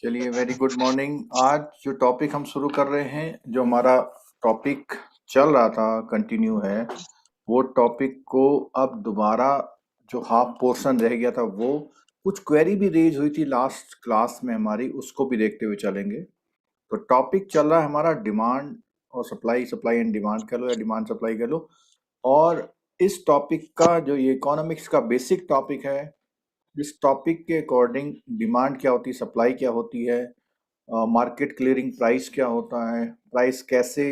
चलिए, very good morning. आज जो टॉपिक हम शुरू कर रहे हैं, जो हमारा टॉपिक चल रहा था, कंटिन्यू है। वो टॉपिक को अब दोबारा, जो हाफ पोर्शन रह गया था, वो कुछ क्वेरी भी रेज हुई थी लास्ट क्लास में हमारी, उसको भी देखते हुए चलेंगे। तो टॉपिक चल रहा है हमारा डिमांड और सप्लाई, सप्लाई एंड डिमांड कह लो या डिमांड सप्लाई कह लो। और इस टॉपिक का जो ये इकोनॉमिक्स का बेसिक टॉपिक है, इस टॉपिक के अकॉर्डिंग डिमांड क्या होती है, सप्लाई क्या होती है, मार्केट क्लियरिंग प्राइस क्या होता है, प्राइस कैसे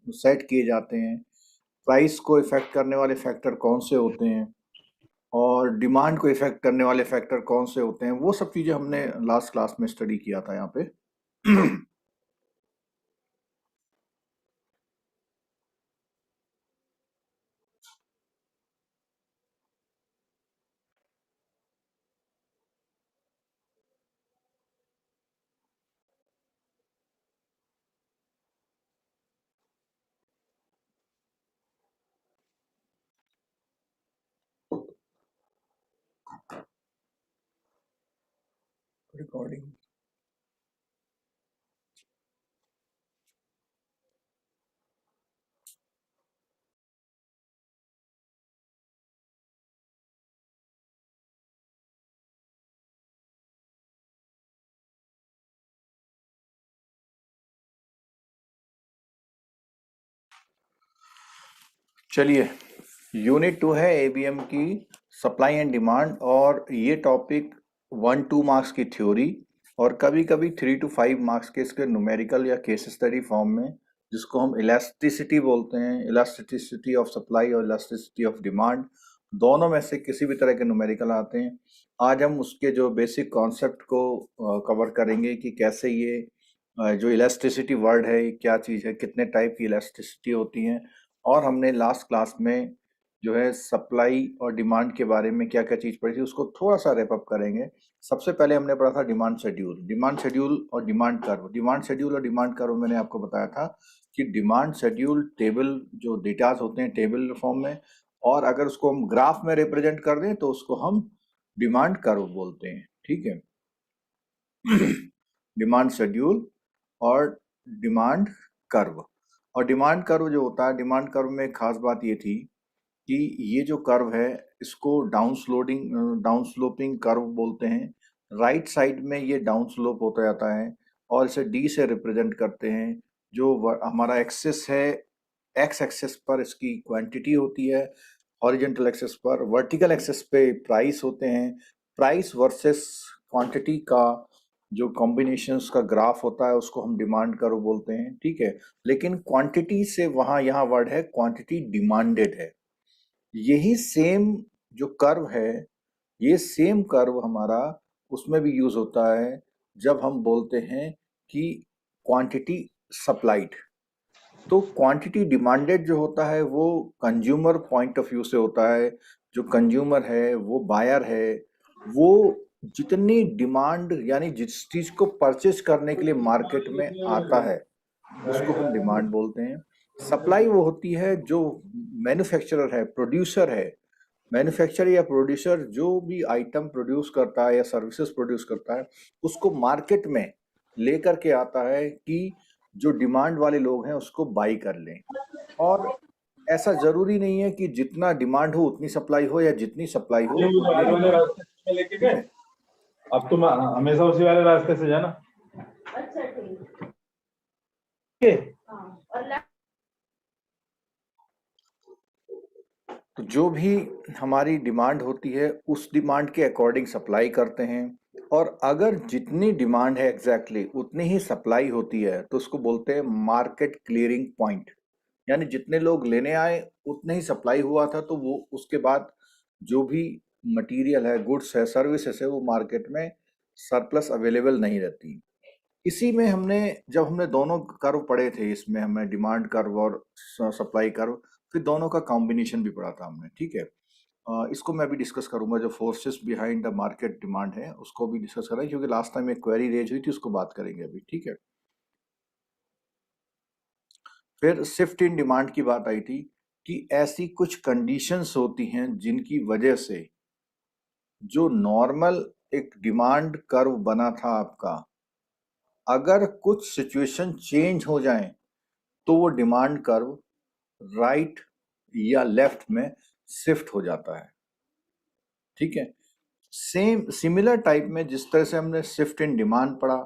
सेट किए जाते हैं, प्राइस को इफेक्ट करने वाले फैक्टर कौन से होते हैं, और डिमांड को इफेक्ट करने वाले फैक्टर कौन से होते हैं, वो सब चीज़ें हमने लास्ट क्लास में स्टडी किया था यहाँ पे। रिकॉर्डिंग। चलिए, यूनिट 2 है एबीएम की, सप्लाई एंड डिमांड। और ये टॉपिक 1-2 मार्क्स की थ्योरी और कभी कभी 3-5 मार्क्स के इसके न्यूमेरिकल या केस स्टडी फॉर्म में, जिसको हम इलास्टिसिटी बोलते हैं, इलास्टिसिटी ऑफ सप्लाई और इलास्टिसिटी ऑफ डिमांड, दोनों में से किसी भी तरह के न्यूमेरिकल आते हैं। आज हम उसके जो बेसिक कॉन्सेप्ट को कवर करेंगे कि कैसे ये जो इलास्टिसिटी वर्ड है ये क्या चीज़ है, कितने टाइप की इलास्टिसिटी होती हैं। और हमने लास्ट क्लास में जो है सप्लाई और डिमांड के बारे में क्या क्या चीज़ पढ़ी थी, उसको थोड़ा सा रैप अप करेंगे। सबसे पहले हमने पढ़ा था डिमांड शेड्यूल, डिमांड शेड्यूल और डिमांड कर्व। डिमांड शेड्यूल और डिमांड कर्व मैंने आपको बताया था कि डिमांड शेड्यूल टेबल, जो डेटाज होते हैं टेबल फॉर्म में, और अगर उसको हम ग्राफ में रिप्रेजेंट कर दें तो उसको हम डिमांड कर्व बोलते हैं। ठीक है। डिमांड शेड्यूल और डिमांड कर्व। और डिमांड कर्व जो होता है, डिमांड कर्व में खास बात ये थी कि ये जो कर्व है इसको डाउन स्लोपिंग कर्व बोलते हैं। राइट साइड में ये डाउन स्लोप होता जाता है और इसे डी से रिप्रेजेंट करते हैं। जो हमारा एक्सेस है, एक्स एक्सेस पर इसकी क्वांटिटी होती है, हॉरिजेंटल एक्सेस पर, वर्टिकल एक्सेस पे प्राइस होते हैं। प्राइस वर्सेस क्वांटिटी का जो कॉम्बिनेशंस का ग्राफ होता है उसको हम डिमांड कर्व बोलते हैं। ठीक है। लेकिन क्वांटिटी से वहाँ यहाँ वर्ड है क्वांटिटी डिमांडेड है। यही सेम जो कर्व है, ये सेम कर्व हमारा उसमें भी यूज होता है जब हम बोलते हैं कि क्वांटिटी सप्लाइड। तो क्वांटिटी डिमांडेड जो होता है वो कंज्यूमर पॉइंट ऑफ व्यू से होता है। जो कंज्यूमर है, वो बायर है, वो जितनी डिमांड यानी जिस चीज को परचेज करने के लिए मार्केट में आता है उसको हम डिमांड बोलते हैं। सप्लाई वो होती है जो मैन्युफैक्चरर है, प्रोड्यूसर है। मैन्युफैक्चरर या प्रोड्यूसर जो भी आइटम प्रोड्यूस करता है या सर्विसेज प्रोड्यूस करता है, उसको मार्केट में लेकर के आता है कि जो डिमांड वाले लोग हैं उसको बाई कर लें। और ऐसा जरूरी नहीं है कि जितना डिमांड हो उतनी सप्लाई हो या जितनी सप्लाई हो ये उतनी आगे वाले डिमांड हो। रास्ते में लेके ठीक गए। है। अब तुम हमेशा उसी वाले रास्ते से जाना। अच्छा ठीक है। तो जो भी हमारी डिमांड होती है उस डिमांड के अकॉर्डिंग सप्लाई करते हैं। और अगर जितनी डिमांड है एग्जैक्टली उतनी ही सप्लाई होती है तो उसको बोलते हैं मार्केट क्लियरिंग पॉइंट। यानी जितने लोग लेने आए उतने ही सप्लाई हुआ था, तो वो उसके बाद जो भी मटेरियल है, गुड्स है, सर्विसेज है, वो मार्केट में सरप्लस अवेलेबल नहीं रहती। इसी में हमने, जब हमने दोनों कर्व पढ़े थे, इसमें हमने डिमांड कर्व और सप्लाई कर्व, फिर दोनों का कॉम्बिनेशन भी पढ़ा था हमने। ठीक है। इसको मैं भी डिस्कस करूंगा, जो forces behind the market demand है उसको भी डिस्कस करेंगे, क्योंकि लास्ट टाइम एक क्वेरी रेज हुई थी, उसको बात करेंगे अभी। ठीक है। फिर शिफ्ट इन डिमांड की बात आई थी कि ऐसी कुछ कंडीशंस होती हैं जिनकी वजह से जो नॉर्मल एक डिमांड कर्व बना था आपका, अगर कुछ सिचुएशन चेंज हो जाए तो वो डिमांड कर्व राइट या लेफ्ट में शिफ्ट हो जाता है। ठीक है, सेम सिमिलर टाइप में जिस तरह से हमने शिफ्ट इन डिमांड पढ़ा,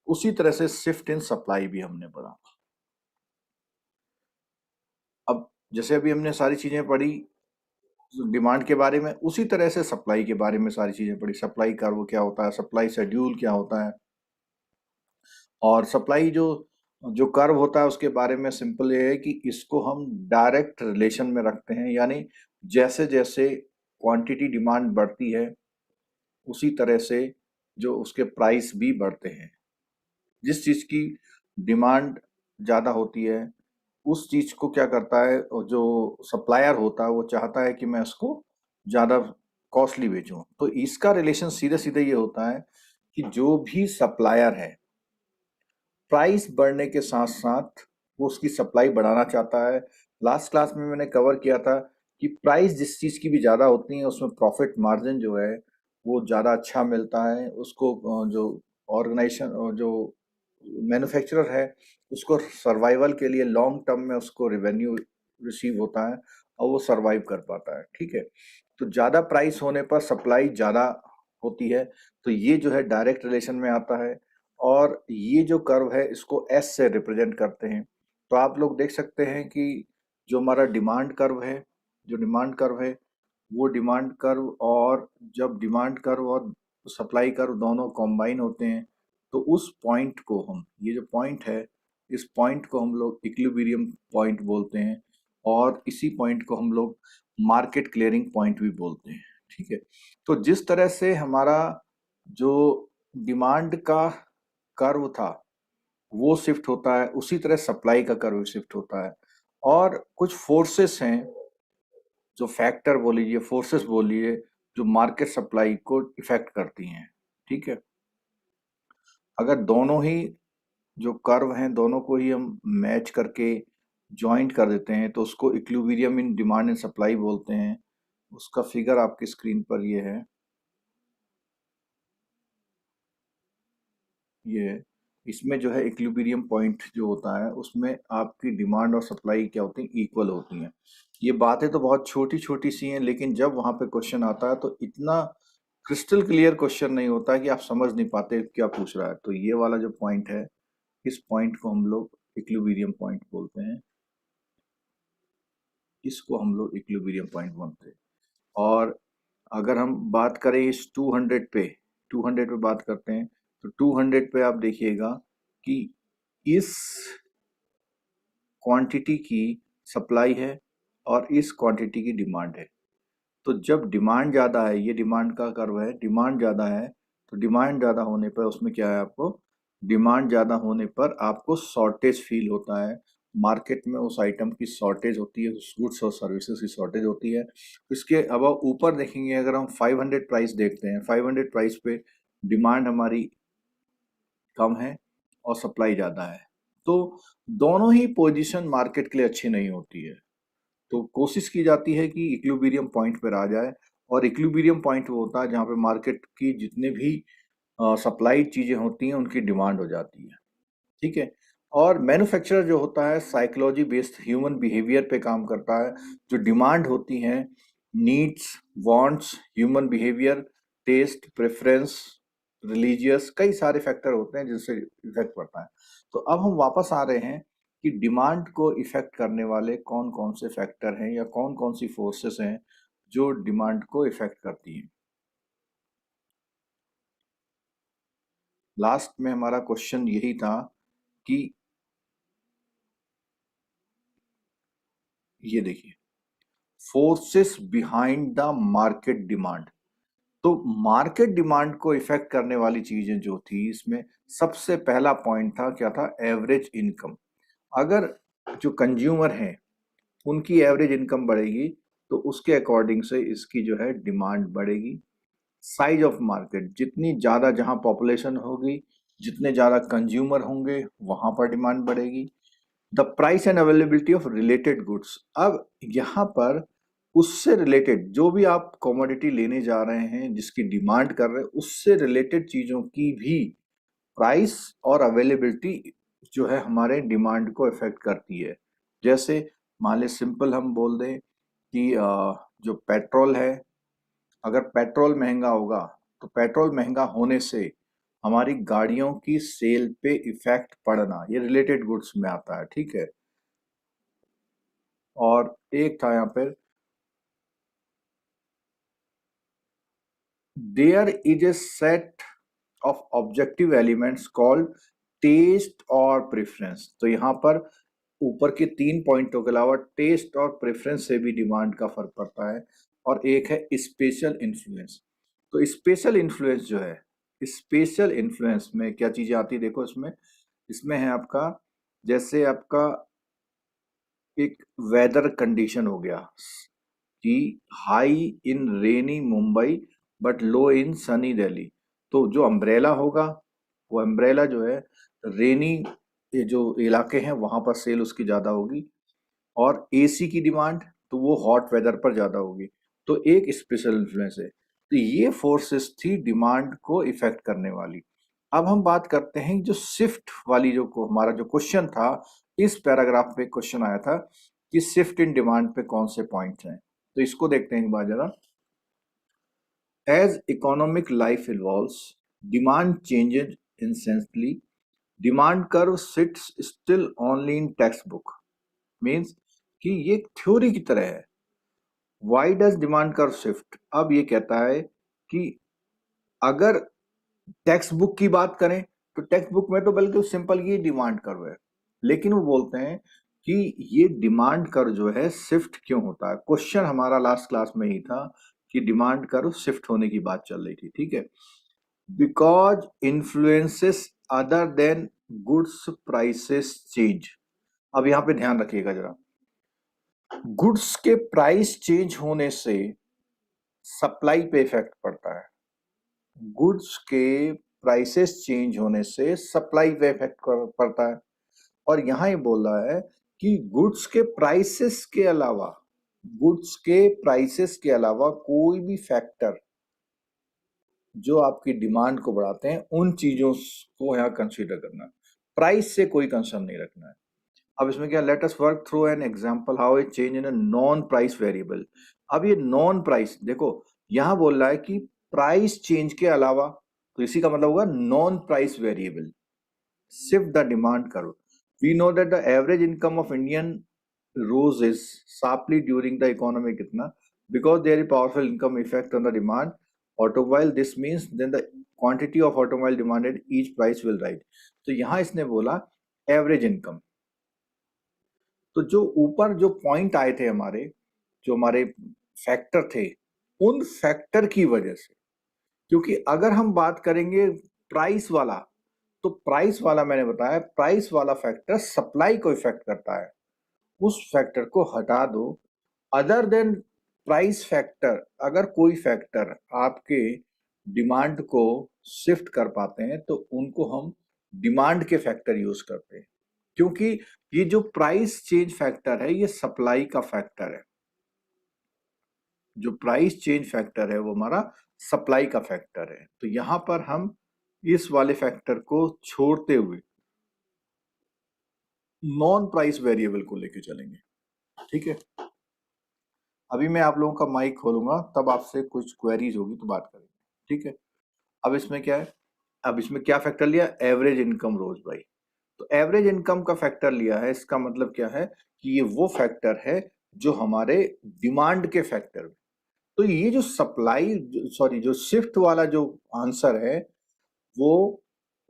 उसी तरह से शिफ्ट इन सप्लाई भी हमने पढ़ा। अब जैसे अभी हमने सारी चीजें पढ़ी डिमांड के बारे में, उसी तरह से सप्लाई के बारे में सारी चीजें पढ़ी। सप्लाई कर्व क्या होता है, सप्लाई शेड्यूल क्या होता है, और सप्लाई जो जो कर्व होता है उसके बारे में सिंपल ये है कि इसको हम डायरेक्ट रिलेशन में रखते हैं, यानी जैसे जैसे क्वांटिटी डिमांड बढ़ती है उसी तरह से जो उसके प्राइस भी बढ़ते हैं। जिस चीज की डिमांड ज्यादा होती है उस चीज को क्या करता है, और जो सप्लायर होता है वो चाहता है कि मैं उसको ज्यादा कॉस्टली बेचूं। तो इसका रिलेशन सीधे सीधे ये होता है कि जो भी सप्लायर है प्राइस बढ़ने के साथ साथ वो उसकी सप्लाई बढ़ाना चाहता है। लास्ट क्लास में मैंने कवर किया था कि प्राइस जिस चीज की भी ज्यादा होती है उसमें प्रॉफिट मार्जिन जो है वो ज्यादा अच्छा मिलता है उसको। जो ऑर्गेनाइजेशन जो मैन्युफैक्चरर है उसको सर्वाइवल के लिए लॉन्ग टर्म में उसको रेवेन्यू रिसीव होता है और वो सर्वाइव कर पाता है। ठीक है, तो ज्यादा प्राइस होने पर सप्लाई ज्यादा होती है, तो ये जो है डायरेक्ट रिलेशन में आता है। और ये जो कर्व है इसको एस से रिप्रेजेंट करते हैं। तो आप लोग देख सकते हैं कि जो हमारा डिमांड कर्व है, जो डिमांड कर्व है वो डिमांड कर्व, और जब डिमांड कर्व और सप्लाई कर्व दोनों कॉम्बाइन होते हैं तो उस पॉइंट को हम, ये जो पॉइंट है इस पॉइंट को हम लोग इक्विलिब्रियम पॉइंट बोलते हैं, और इसी पॉइंट को हम लोग मार्केट क्लियरिंग पॉइंट भी बोलते हैं। ठीक है, तो जिस तरह से हमारा जो डिमांड का कर्व था वो शिफ्ट होता है उसी तरह सप्लाई का कर्व शिफ्ट होता है। और कुछ फोर्सेस हैं, जो फैक्टर बोलिए, फोर्सेस बोलिए, जो मार्केट सप्लाई को इफेक्ट करती हैं। ठीक है, अगर दोनों ही जो कर्व हैं दोनों को ही हम मैच करके जॉइंट कर देते हैं तो उसको equilibrium in demand and supply बोलते हैं। उसका फिगर आपकी स्क्रीन पर ये है, ये इसमें जो है इक्विलिब्रियम पॉइंट जो होता है उसमें आपकी डिमांड और सप्लाई क्या होती है, इक्वल होती हैं। ये बातें तो बहुत छोटी छोटी सी हैं, लेकिन जब वहां पे क्वेश्चन आता है तो इतना क्रिस्टल क्लियर क्वेश्चन नहीं होता है कि आप समझ नहीं पाते क्या पूछ रहा है। तो ये वाला जो पॉइंट है इस पॉइंट को हम लोग इक्विलिब्रियम पॉइंट बोलते हैं, इसको हम लोग इक्विलिब्रियम पॉइंट बोलते हैं। और अगर हम बात करें इस 200 पे, 200 पे बात करते हैं तो 200 पे आप देखिएगा कि इस क्वांटिटी की सप्लाई है और इस क्वांटिटी की डिमांड है। तो जब डिमांड ज़्यादा है, ये डिमांड का कर्व है, डिमांड ज़्यादा है तो डिमांड ज़्यादा होने पर उसमें क्या है, आपको डिमांड ज़्यादा होने पर आपको शॉर्टेज फील होता है। मार्केट में उस आइटम की शॉर्टेज होती है, उस गुड्स और सर्विसेज की शॉर्टेज होती है। इसके अब ऊपर देखेंगे, अगर हम 500 प्राइस देखते हैं, 500 प्राइस पे डिमांड हमारी कम है और सप्लाई ज़्यादा है, तो दोनों ही पोजीशन मार्केट के लिए अच्छी नहीं होती है। तो कोशिश की जाती है कि इक्विलिब्रियम पॉइंट पर आ जाए, और इक्विलिब्रियम पॉइंट वो होता है जहाँ पे मार्केट की जितने भी सप्लाई चीजें होती हैं उनकी डिमांड हो जाती है। ठीक है, और मैन्युफैक्चरर जो होता है साइकोलॉजी बेस्ड ह्यूमन बिहेवियर पे काम करता है। जो डिमांड होती हैं, needs, wants, human behaviour, taste, preference, religious, कई सारे फैक्टर होते हैं जिनसे इफेक्ट पड़ता है। तो अब हम वापस आ रहे हैं कि डिमांड को इफेक्ट करने वाले कौन कौन से फैक्टर हैं या कौन कौन सी फोर्सेस हैं जो डिमांड को इफेक्ट करती हैं। लास्ट में हमारा क्वेश्चन यही था कि ये देखिए, forces behind the market demand. तो मार्केट डिमांड को इफेक्ट करने वाली चीजें जो थी इसमें सबसे पहला पॉइंट था, क्या था, एवरेज इनकम। अगर जो कंज्यूमर हैं उनकी एवरेज इनकम बढ़ेगी तो उसके अकॉर्डिंग से इसकी जो है डिमांड बढ़ेगी। साइज ऑफ मार्केट, जितनी ज्यादा जहां पॉपुलेशन होगी, जितने ज्यादा कंज्यूमर होंगे वहां पर डिमांड बढ़ेगी। The price and availability of related goods. अब यहाँ पर उससे रिलेटेड जो भी आप कमोडिटी लेने जा रहे हैं, जिसकी डिमांड कर रहे हैं, उससे रिलेटेड चीजों की भी प्राइस और अवेलेबिलिटी जो है हमारे डिमांड को इफेक्ट करती है। जैसे मान ले सिंपल हम बोल दें कि जो पेट्रोल है, अगर पेट्रोल महंगा होगा तो पेट्रोल महंगा होने से हमारी गाड़ियों की सेल पे इफेक्ट पड़ना, ये रिलेटेड गुड्स में आता है, ठीक है। और एक था यहाँ पे, there is a set of objective elements called taste और प्रेफरेंस। तो यहाँ पर ऊपर के 3 पॉइंटों के अलावा टेस्ट और प्रेफरेंस से भी डिमांड का फर्क पड़ता है। और एक है स्पेशल इन्फ्लुएंस। तो स्पेशल इन्फ्लुएंस जो है, स्पेशल इन्फ्लुएंस में क्या चीजें आती है देखो इसमें, इसमें है आपका, जैसे आपका एक वेदर कंडीशन हो गया कि high in rainy Mumbai but low in sunny Delhi. तो जो अम्ब्रेला होगा, वो अम्ब्रेला जो है रेनी जो इलाके हैं वहां पर सेल उसकी ज्यादा होगी। और एसी की डिमांड तो वो हॉट वेदर पर ज्यादा होगी। तो एक स्पेशल इन्फ्लुएंस है। तो ये फोर्सेस थी डिमांड को इफेक्ट करने वाली। अब हम बात करते हैं जो शिफ्ट वाली, जो को हमारा जो क्वेश्चन था, इस पैराग्राफ में क्वेश्चन आया था कि शिफ्ट इन डिमांड पे कौन से पॉइंट्स हैं। तो इसको देखते हैं एक बार जरा। As economic life evolves, demand changes incessantly, demand curve sits still only in textbook. Means कि ये थ्योरी की तरह है। Why does demand curve shift? अब ये कहता है कि अगर टेक्स्ट बुक की बात करें तो टेक्स्ट बुक में तो बल्कि सिंपल ये डिमांड कर्व है, लेकिन वो बोलते हैं कि ये डिमांड कर्व जो है शिफ्ट क्यों होता है। क्वेश्चन हमारा लास्ट क्लास में ही था कि डिमांड कर्व शिफ्ट होने की बात चल रही थी, ठीक है। Because influences other than goods prices change. अब यहां पे ध्यान रखिएगा जरा, गुड्स के प्राइस चेंज होने से सप्लाई पे इफेक्ट पड़ता है। गुड्स के प्राइसेस चेंज होने से सप्लाई पे इफेक्ट पड़ता है। और यहां ये बोल रहा है कि गुड्स के प्राइसेस के अलावा, गुड्स के प्राइसेस के अलावा कोई भी फैक्टर जो आपकी डिमांड को बढ़ाते हैं, उन चीजों को यहां कंसीडर करना है। प्राइस से कोई कंसर्न नहीं रखना है। अब इसमें क्या, let us work through an example how a change in a non price variable. अब ये नॉन प्राइस देखो, यहां बोल रहा है कि प्राइस चेंज के अलावा, तो इसी का मतलब होगा non price variable shift the demand curve. We know that the average income of Indian roses sharply during the economic कितना, because there is powerful income effect on the demand automobile, this means then the quantity of automobile demanded each price will rise। तो यहां इसने बोला average income. तो जो ऊपर जो point आए थे हमारे, जो हमारे फैक्टर थे, उन फैक्टर की वजह से, क्योंकि अगर हम बात करेंगे प्राइस वाला, तो प्राइस वाला मैंने बताया, प्राइस वाला फैक्टर सप्लाई को इफेक्ट करता है, उस फैक्टर को हटा दो। अदर देन प्राइस फैक्टर, अगर कोई फैक्टर आपके डिमांड को शिफ्ट कर पाते हैं तो उनको हम डिमांड के फैक्टर यूज करते हैं। क्योंकि ये जो प्राइस चेंज फैक्टर है ये सप्लाई का फैक्टर है। जो प्राइस चेंज फैक्टर है वो हमारा सप्लाई का फैक्टर है। तो यहां पर हम इस वाले फैक्टर को छोड़ते हुए नॉन प्राइस वेरिएबल को लेके चलेंगे, ठीक है। अभी मैं आप लोगों का माइक खोलूंगा, तब आपसे कुछ क्वेरीज होगी तो बात करेंगे, ठीक है। अब इसमें क्या है, अब इसमें क्या फैक्टर लिया, एवरेज इनकम रोज बाई। तो एवरेज इनकम का फैक्टर लिया है, इसका मतलब क्या है कि ये वो फैक्टर है जो हमारे डिमांड के फैक्टर। तो ये जो सप्लाई, सॉरी जो शिफ्ट वाला जो आंसर है, वो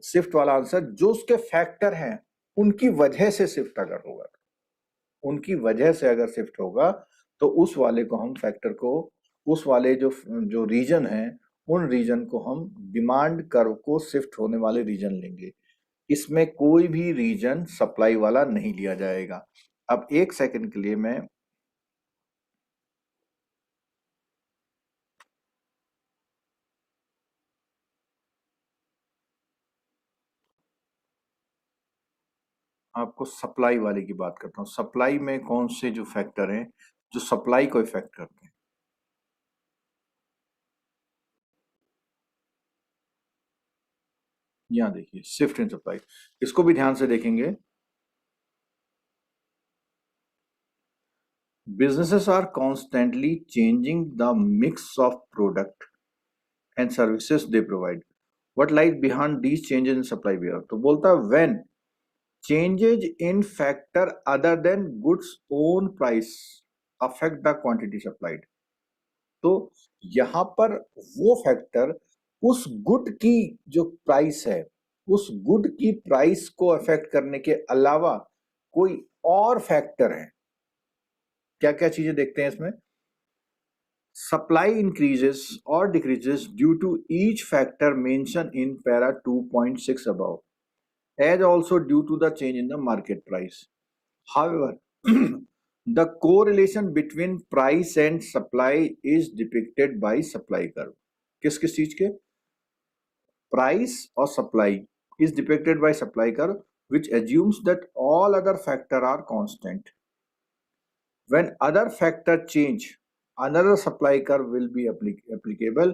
शिफ्ट वाला आंसर जो उसके फैक्टर हैं उनकी वजह से शिफ्ट अगर होगा, उनकी वजह से अगर शिफ्ट होगा, तो उस वाले को हम फैक्टर को, उस वाले जो जो रीजन है, उन रीजन को हम डिमांड कर्व को शिफ्ट होने वाले रीजन लेंगे। इसमें कोई भी रीजन सप्लाई वाला नहीं लिया जाएगा। अब एक सेकंड के लिए मैं आपको सप्लाई वाले की बात करता हूँ। सप्लाई में कौन से जो फैक्टर हैं जो सप्लाई को इफेक्ट करते हैं। यहाँ देखिए शिफ्ट इन सप्लाई, इसको भी ध्यान से देखेंगे। Businesses are constantly changing the mix of product and services they provide. What lies behind these changes in supply behavior? तो बोलता है when changes in factor other than goods own price affect the quantity supplied. तो यहाँ पर वो factor उस good की जो प्राइस है, उस गुड की प्राइस को अफेक्ट करने के अलावा कोई और फैक्टर है। क्या क्या चीजें देखते हैं इसमें? Supply increases or decreases due to each factor mentioned in para 2.6 above, as also due to the change in the market price. However, the correlation between price and supply is depicted by supply curve. किस किस चीज के? Price or supply is depicted by supply curve, which assumes that all other factors are constant. When other factor change, another supply curve will be applicable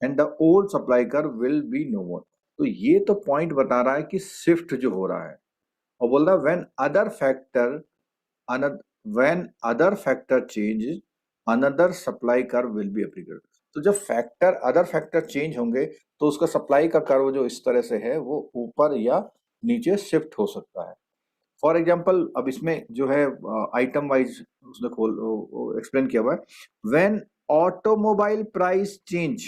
and the old supply curve will be no more. तो ये तो point बता रहा है कि shift जो हो रहा है, और बोल रहा है when other factor changes, another supply curve will be applicable. तो जब अदर फैक्टर चेंज होंगे तो उसका सप्लाई का कर्व जो इस तरह से है वो ऊपर या नीचे शिफ्ट हो सकता है। फॉर एग्जाम्पल, अब इसमें जो है आइटम वाइज उसने एक्सप्लेन किया हुआ है। व्हेन ऑटोमोबाइल प्राइस चेंज,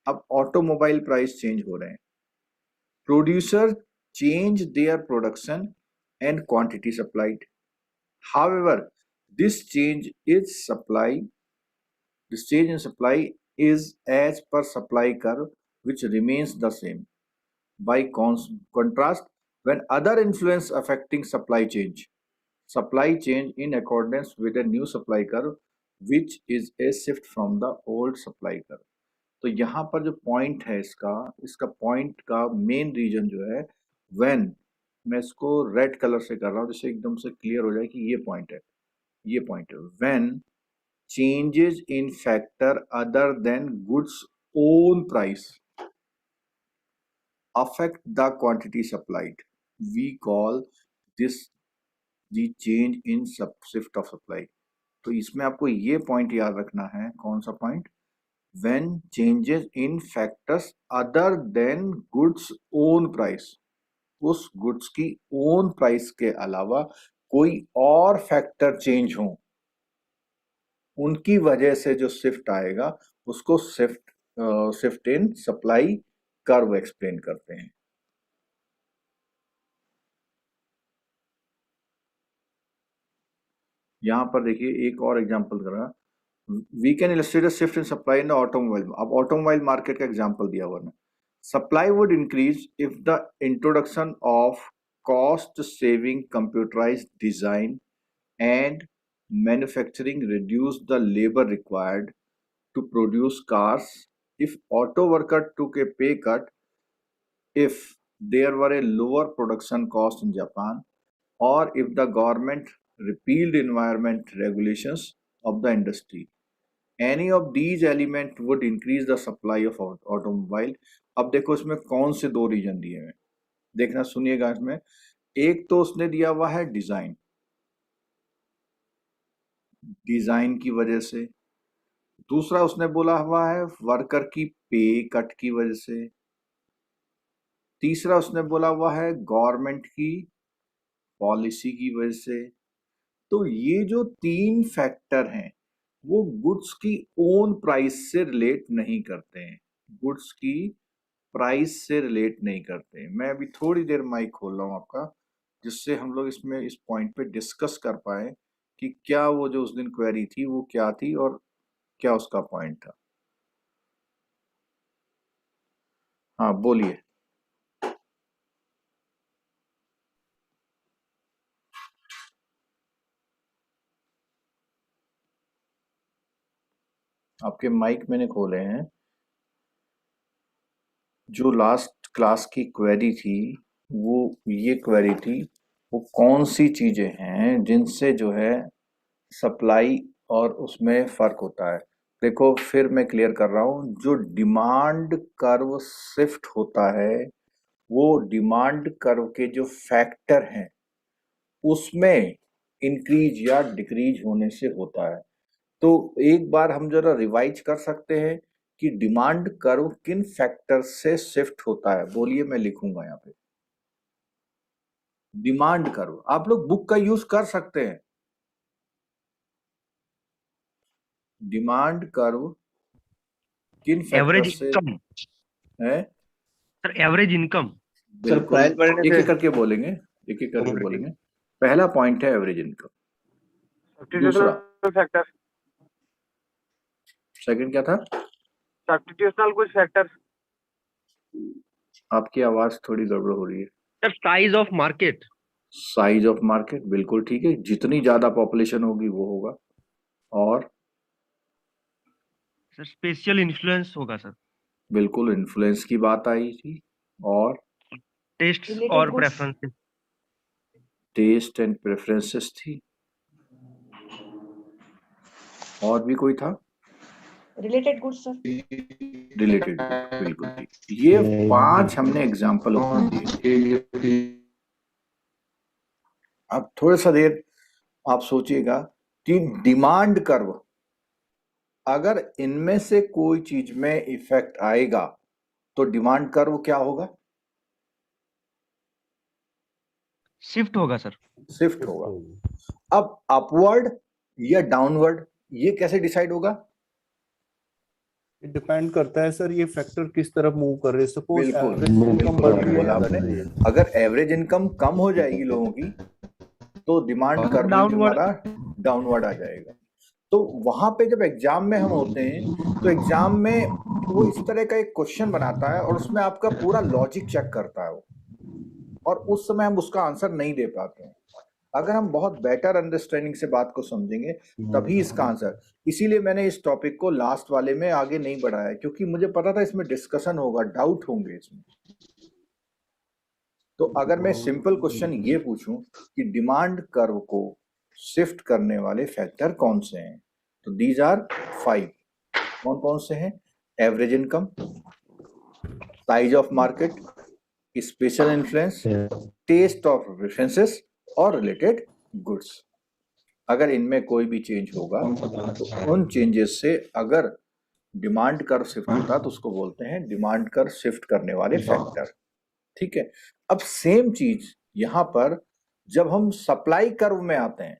अब ऑटोमोबाइल प्राइस चेंज हो रहे हैं, producer change their production and quantity supplied. However this change in supply is as per supply curve which remains the same. By contrast, when other influence affecting supply change in accordance with a new supply curve which is a shift from the old supply curve. तो यहाँ पर जो point है इसका point का main reason जो है when, मैं इसको रेड कलर से कर रहा हूँ जिससे एकदम से क्लियर हो जाए कि ये पॉइंट है when changes in factor other than goods own price affect the quantity supplied, we call this the change in shift of supply. तो इसमें आपको ये पॉइंट याद रखना है। कौन सा point? when changes in factors other than goods own price, उस गुड्स की ओन प्राइस के अलावा कोई और फैक्टर चेंज हो, उनकी वजह से जो शिफ्ट आएगा उसको shift in supply curve explain करते हैं। यहां पर देखिए एक और एग्जांपल कर रहा, we can illustrate a shift in supply in the automobile. अब ऑटोमोबाइल मार्केट का एग्जांपल दिया हुआ है। Supply would increase if the introduction of cost saving computerised design and manufacturing reduce the labor required to produce cars, if auto worker took a pay cut, if there were a lower production cost in Japan, or if the government repealed environment regulations of the industry. Any of these elements would increase the supply of automobile. अब देखो इसमें कौन से दो reason दिए हैं, देखना सुनिएगा। इसमें एक तो उसने दिया हुआ है डिजाइन की वजह से, दूसरा उसने बोला हुआ है वर्कर की पे कट की वजह से, तीसरा उसने बोला हुआ है गवर्नमेंट की पॉलिसी की वजह से। तो ये जो तीन फैक्टर हैं वो गुड्स की ओन प्राइस से रिलेट नहीं करते हैं, गुड्स की प्राइस से रिलेट नहीं करते हैं। मैं अभी थोड़ी देर माइक खोल रहा हूँ आपका, जिससे हम लोग इसमें इस पॉइंट पे डिस्कस कर पाए कि क्या वो जो उस दिन क्वेरी थी वो क्या थी और क्या उसका पॉइंट था। हाँ बोलिए। आपके माइक मैंने खोले हैं। जो लास्ट क्लास की क्वेरी थी वो ये क्वेरी थी, वो कौन सी चीजें हैं जिनसे जो है सप्लाई और उसमें फर्क होता है। देखो फिर मैं क्लियर कर रहा हूँ, जो डिमांड कर्व शिफ्ट होता है वो डिमांड कर्व के जो फैक्टर हैं उसमें इंक्रीज या डिक्रीज होने से होता है। तो एक बार हम जरा रिवाइज कर सकते हैं कि डिमांड कर्व किन फैक्टर से शिफ्ट होता है। बोलिए, मैं लिखूंगा यहाँ पे डिमांड कर्व। आप लोग बुक का यूज कर सकते हैं। डिमांड कर्व किन फैक्टर एवरेज से इनकम है? Sir, average income. सर बिल्कुल, प्राइस बढ़ने एक से एक करके बोलेंगे, एक एक करके कमोडिटी बोलेंगे। पहला पॉइंट है एवरेज इनकम। दूसरा, सब्स्टिट्यूशनल फैक्टर, सेकंड क्या था? सब्स्टिट्यूशनल कुछ फैक्टर। आपकी आवाज थोड़ी गड़बड़ हो रही है। Sir, size of market. Size of market, बिल्कुल ठीक है, जितनी ज्यादा पॉपुलेशन होगी वो होगा। और सर, स्पेशल इन्फ्लुएंस होगा सर। बिल्कुल इन्फ्लुएंस की बात आई थी। और टेस्ट Related और goods. Preferences. Taste and preferences थी। और भी कोई था? Related goods, sir. रिलेटेड, बिल्कुल ठीक। ये 5 हमने एग्जाम्पल दिए। अब थोड़ा सा देर आप सोचिएगा कि डिमांड कर्व, अगर इनमें से कोई चीज में इफेक्ट आएगा तो डिमांड कर्व क्या होगा? शिफ्ट होगा सर। शिफ्ट होगा। अब अपवर्ड या डाउनवर्ड, ये कैसे डिसाइड होगा? डिपेंड करता है सर, ये फैक्टर किस तरफ मूव कर रहे हैं। सपोज बिल्कुल एवरेज इनकम बढ़ रही बोला है, आपने। अगर एवरेज इनकम कम हो जाएगी लोगों की तो डिमांड कर्व भी डाउनवर्ड। हमारा डाउनवर्ड आ जाएगा। तो वहां पे जब एग्जाम में हम होते हैं तो एग्जाम में वो इस तरह का एक क्वेश्चन बनाता है और उसमें आपका पूरा लॉजिक चेक करता है वो, और उस समय हम उसका आंसर नहीं दे पाते हैं। अगर हम बहुत बेटर अंडरस्टैंडिंग से बात को समझेंगे तभी इसका आंसर। इसीलिए मैंने इस टॉपिक को लास्ट वाले में आगे नहीं बढ़ाया, क्योंकि मुझे पता था इसमें डिस्कशन होगा, डाउट होंगे इसमें। तो अगर मैं सिंपल क्वेश्चन ये पूछूं कि डिमांड कर्व को शिफ्ट करने वाले फैक्टर कौन से हैं, तो दीज आर 5। कौन कौन से हैं? Average income, size of market, special influence, taste of preferences और रिलेटेड गुड्स। अगर इनमें कोई भी चेंज होगा तो उन चेंजेस से अगर डिमांड कर्व शिफ्ट होता तो उसको बोलते हैं डिमांड कर्व शिफ्ट करने वाले फैक्टर। ठीक है। अब सेम चीज यहां पर जब हम सप्लाई कर्व में आते हैं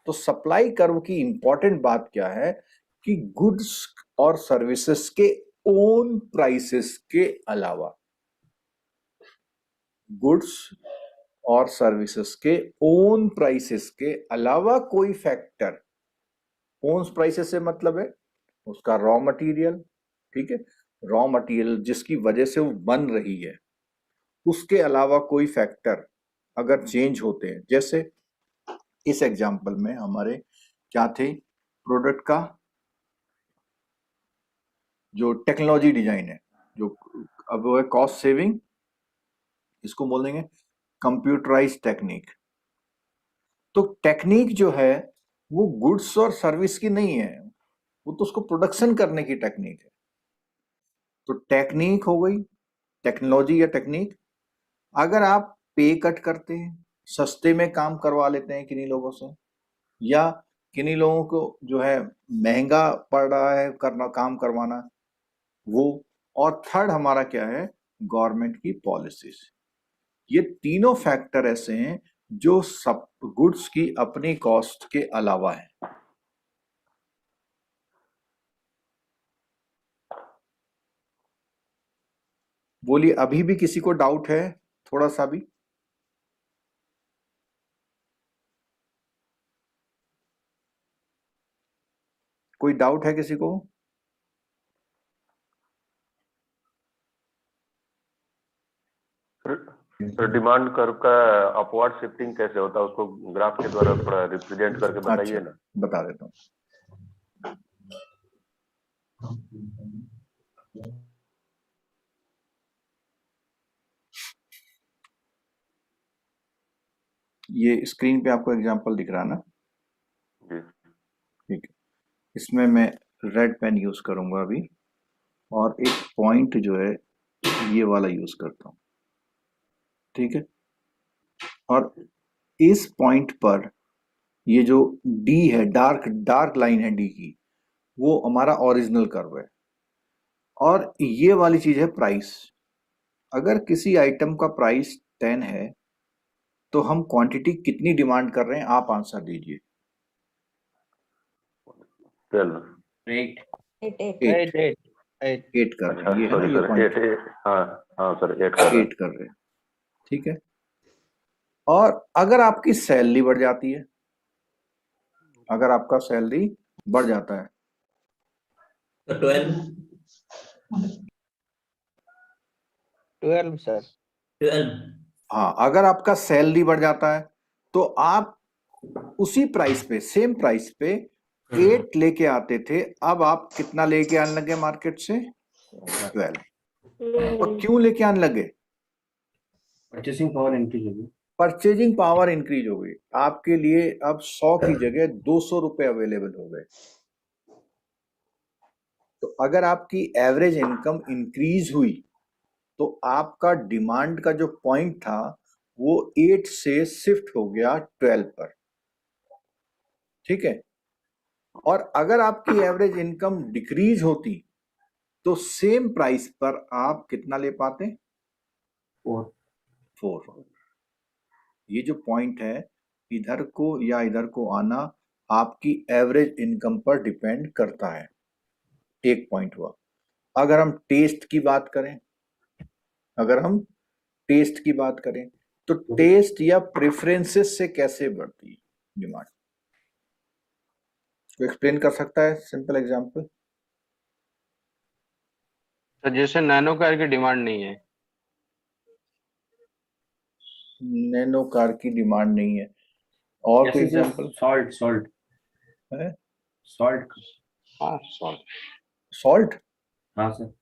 तो सप्लाई कर्व की इंपॉर्टेंट बात क्या है कि गुड्स और सर्विसेज के ओन प्राइसेस के अलावा, गुड्स और सर्विसेज के ओन प्राइसेस के अलावा कोई फैक्टर, ओन प्राइसेस से मतलब है उसका रॉ मटेरियल, ठीक है, रॉ मटेरियल जिसकी वजह से वो बन रही है, उसके अलावा कोई फैक्टर अगर चेंज होते हैं, जैसे इस एग्जांपल में हमारे क्या थे, प्रोडक्ट का जो टेक्नोलॉजी डिजाइन है, जो अब वो है कॉस्ट सेविंग, इसको बोल देंगे कंप्यूटराइज टेक्निक। तो टेक्निक जो है वो गुड्स और सर्विस की नहीं है, वो तो उसको प्रोडक्शन करने की टेक्निक है। तो टेक्निक हो गई, टेक्नोलॉजी या टेक्निक। अगर आप पे कट करते हैं, सस्ते में काम करवा लेते हैं किन्हीं लोगों से, या किन्हीं लोगों को जो है महंगा पड़ रहा है करना, काम करवाना, वो। और थर्ड हमारा क्या है, गवर्नमेंट की पॉलिसीज। ये तीनों फैक्टर ऐसे हैं जो सब गुड्स की अपनी कॉस्ट के अलावा है। बोलिए, अभी भी किसी को डाउट है थोड़ा सा भी? कोई डाउट है किसी को? सर डिमांड कर्व का अपवर्ड शिफ्टिंग कैसे होता है, उसको ग्राफ के द्वारा थोड़ा रिप्रेजेंट करके बताइए अच्छा, ना। बता देता हूँ। ये स्क्रीन पे आपको एग्जांपल दिख रहा है ना? जी। ठीक है। इसमें मैं रेड पेन यूज करूंगा अभी, और एक पॉइंट जो है ये वाला यूज करता हूँ, ठीक है। और इस पॉइंट पर ये जो डी है, डार्क डार्क लाइन है डी की, वो हमारा ओरिजिनल कर्व है। और ये वाली चीज है प्राइस। अगर किसी आइटम का प्राइस 10 है तो हम क्वांटिटी कितनी डिमांड कर रहे हैं, आप आंसर दीजिए। 12। 8 8 8 कर अच्छा रहे हैं, ये है ना, सॉरी ये सर, पॉइंट 8 हाँ हाँ सर 8 कर रहे 8 कर रहे हैं, ठीक है। और अगर आपकी सैलरी बढ़ जाती है, अगर आपका सैलरी बढ़ जाता है, तो 12 सर 12 हाँ, अगर आपका सैलरी बढ़ जाता है तो आप उसी प्राइस पे, सेम प्राइस पे 8 लेके आते थे, अब आप कितना लेके आने लगे मार्केट से? 12। और क्यों लेके आने लगे? परचेसिंग पावर इंक्रीज होगी। परचेजिंग पावर इंक्रीज हो गई, आपके लिए अब 100 की जगह 200 रुपए अवेलेबल हो गए। तो अगर आपकी एवरेज इनकम इंक्रीज हुई तो आपका डिमांड का जो पॉइंट था वो 8 से शिफ्ट हो गया 12 पर, ठीक है। और अगर आपकी एवरेज इनकम डिक्रीज होती तो सेम प्राइस पर आप कितना ले पाते? 4। ये जो पॉइंट है, इधर को या इधर को आना आपकी एवरेज इनकम पर डिपेंड करता है। एक पॉइंट हुआ। अगर हम टेस्ट की बात करें, अगर हम टेस्ट की बात करें तो टेस्ट या प्रेफरेंसेस से कैसे बढ़ती है डिमांड? तो एक्सप्लेन कर सकता है सिंपल एग्जांपल? तो जैसे नैनो कार की डिमांड नहीं है, नैनो कार की डिमांड नहीं है, और कोई एग्जांपल सॉल्ट है? सॉल्ट हाँ सॉल्ट सॉल्ट हाँ सर।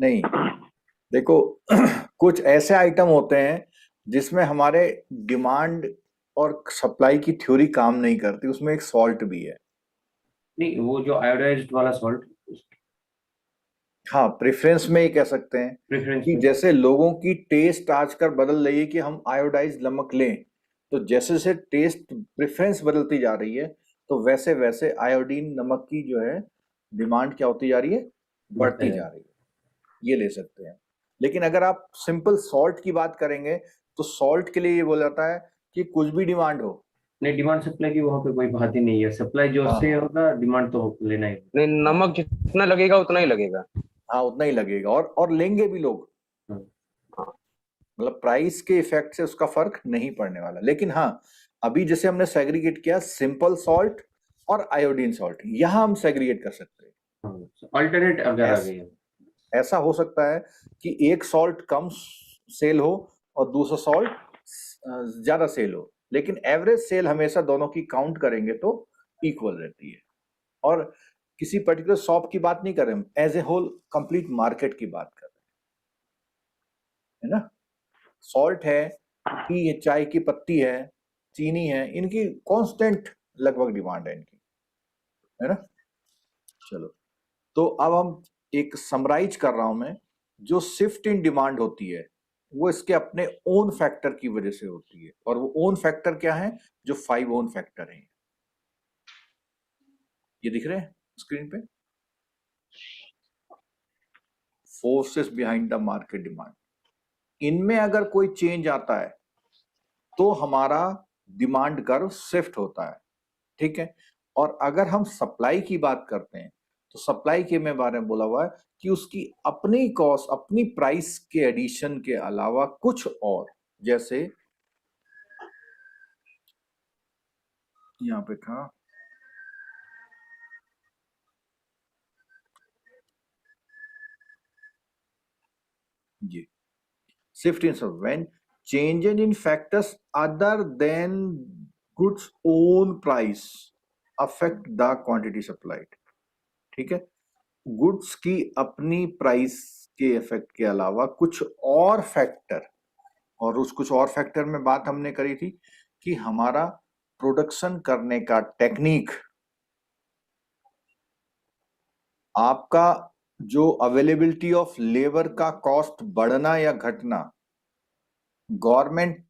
नहीं, देखो कुछ ऐसे आइटम होते हैं जिसमें हमारे डिमांड और सप्लाई की थ्योरी काम नहीं करती, उसमें एक सॉल्ट भी है। नहीं, वो जो आयोडाइज्ड वाला सॉल्ट हाँ, प्रेफरेंस में ही कह सकते हैं प्रेफरेंस कि में। जैसे लोगों की टेस्ट आजकल बदल रही है कि हम आयोडाइज नमक लें, तो जैसे जैसे टेस्ट प्रेफरेंस बदलती जा रही है तो वैसे वैसे आयोडीन नमक की जो है डिमांड क्या होती जा रही है? बढ़ती जा रही है, ये ले सकते हैं। लेकिन अगर आप सिंपल सॉल्ट की बात करेंगे तो सॉल्ट के लिए ये बोला जाता है कि कुछ भी डिमांड हो। नहीं, डिमांड सप्लाई की वहाँ पे कोई बात ही नहीं है। सप्लाई जो हाँ से हाँ होगा, डिमांड तो लेना ही। नहीं, नमक जितना लगेगा उतना ही लगेगा। हाँ, उतना ही लगेगा, और लेंगे भी लोग, मतलब प्राइस के इफेक्ट से उसका फर्क नहीं पड़ने वाला। लेकिन हाँ, अभी जैसे हमने सेग्रीगेट किया सिंपल सॉल्ट और आयोडीन सॉल्ट, यहां हम सेग्रीगेट कर सकते हैं। अल्टरनेट अगर आ गई है, ऐसा हो सकता है कि एक सॉल्ट कम सेल हो और दूसरा सॉल्ट ज्यादा सेल हो, लेकिन एवरेज सेल हमेशा दोनों की काउंट करेंगे तो इक्वल रहती है। और किसी पर्टिकुलर शॉप की बात नहीं कर रहे हम, as a whole complete market की बात कर रहे हैं, है ना। सॉल्ट है, टी है, चाय की पत्ती है, चीनी है, इनकी कांस्टेंट लगभग डिमांड है इनकी, है ना। चलो, तो अब हम एक समराइज कर रहा हूं मैं, जो शिफ्ट इन डिमांड होती है वो इसके अपने ओन फैक्टर की वजह से होती है। और वो ओन फैक्टर क्या है? जो 5 ओन फैक्टर हैं, ये दिख रहे हैं स्क्रीन पे, forces behind the market demand. इनमें अगर कोई चेंज आता है तो हमारा डिमांड कर्व शिफ्ट होता है, ठीक है। और अगर हम सप्लाई की बात करते हैं तो सप्लाई के में बारे में बोला हुआ है कि उसकी अपनी कॉस्ट, अपनी प्राइस के एडिशन के अलावा कुछ और, जैसे यहां पे था ये shift in, so when changes in factors other than goods own price affect the quantity supplied, ठीक है। गुड्स की अपनी प्राइस के इफेक्ट के अलावा कुछ और फैक्टर, और उस कुछ और फैक्टर में बात हमने करी थी कि हमारा प्रोडक्शन करने का टेक्निक, आपका जो अवेलेबिलिटी ऑफ लेबर का कॉस्ट बढ़ना या घटना, गवर्नमेंट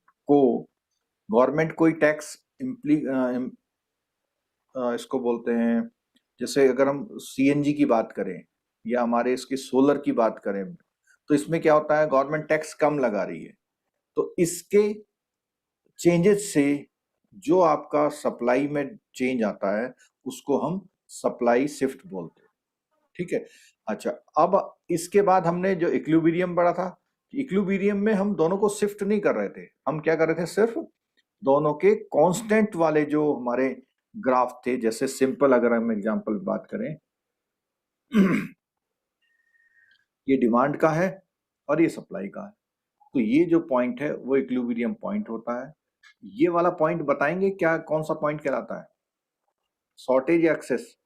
कोई टैक्स इसको बोलते हैं, जैसे अगर हम सीएनजी की बात करें या हमारे इसके सोलर की बात करें, तो इसमें क्या होता है, गवर्नमेंट टैक्स कम लगा रही है, तो इसके चेंजेस से जो आपका सप्लाई में चेंज आता है उसको हम सप्लाई शिफ्ट बोलते हैं। ठीक है। अच्छा, अब इसके बाद हमने जो इक्विलिब्रियम पढ़ा था, इक्विलिब्रियम में हम दोनों को शिफ्ट नहीं कर रहे थे, हम क्या कर रहे थे, सिर्फ दोनों के कांस्टेंट वाले जो हमारे ग्राफ थे, जैसे सिंपल अगर हम एग्जांपल बात करें ये डिमांड का है और ये सप्लाई का है, तो ये जो पॉइंट है वो इक्विलिब्रियम पॉइंट होता है। ये वाला पॉइंट बताएंगे क्या, कौन सा पॉइंट कहलाता है, शॉर्टेज या एक्सेस?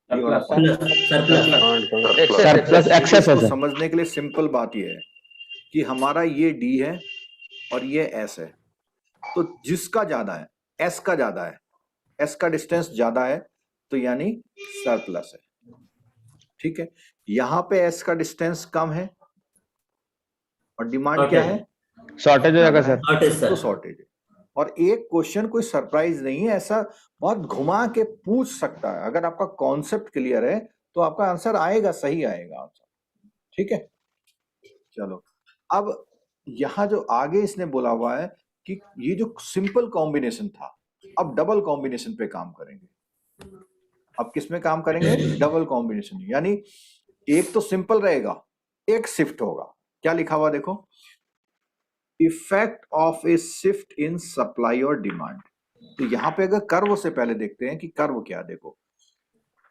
ये वाला सरप्लस एक्सेस है इसको सर। समझने के लिए सिंपल बात ये है कि हमारा ये डी है और ये एस है, तो जिसका ज्यादा है, एस का ज्यादा है, एस का डिस्टेंस ज्यादा है, तो यानी सरप्लस है। ठीक है। यहाँ पे एस का डिस्टेंस कम है और डिमांड क्या है, शॉर्टेज हो जाएगा सर। तो शॉर्टेज है। और एक क्वेश्चन कोई सरप्राइज नहीं है, ऐसा बहुत घुमा के पूछ सकता है, अगर आपका कॉन्सेप्ट क्लियर है तो आपका आंसर आएगा, सही आएगा आंसर। ठीक है। चलो, अब यहां जो आगे इसने बोला हुआ है कि ये जो सिंपल कॉम्बिनेशन था, अब डबल कॉम्बिनेशन पे काम करेंगे। अब किस में काम करेंगे, डबल कॉम्बिनेशन, यानी एक तो सिंपल रहेगा, एक शिफ्ट होगा। क्या लिखा हुआ देखो, effect of A shift in supply और डिमांड। तो यहाँ पे अगर कर्व से पहले देखते हैं कि कर्व क्या है। देखो,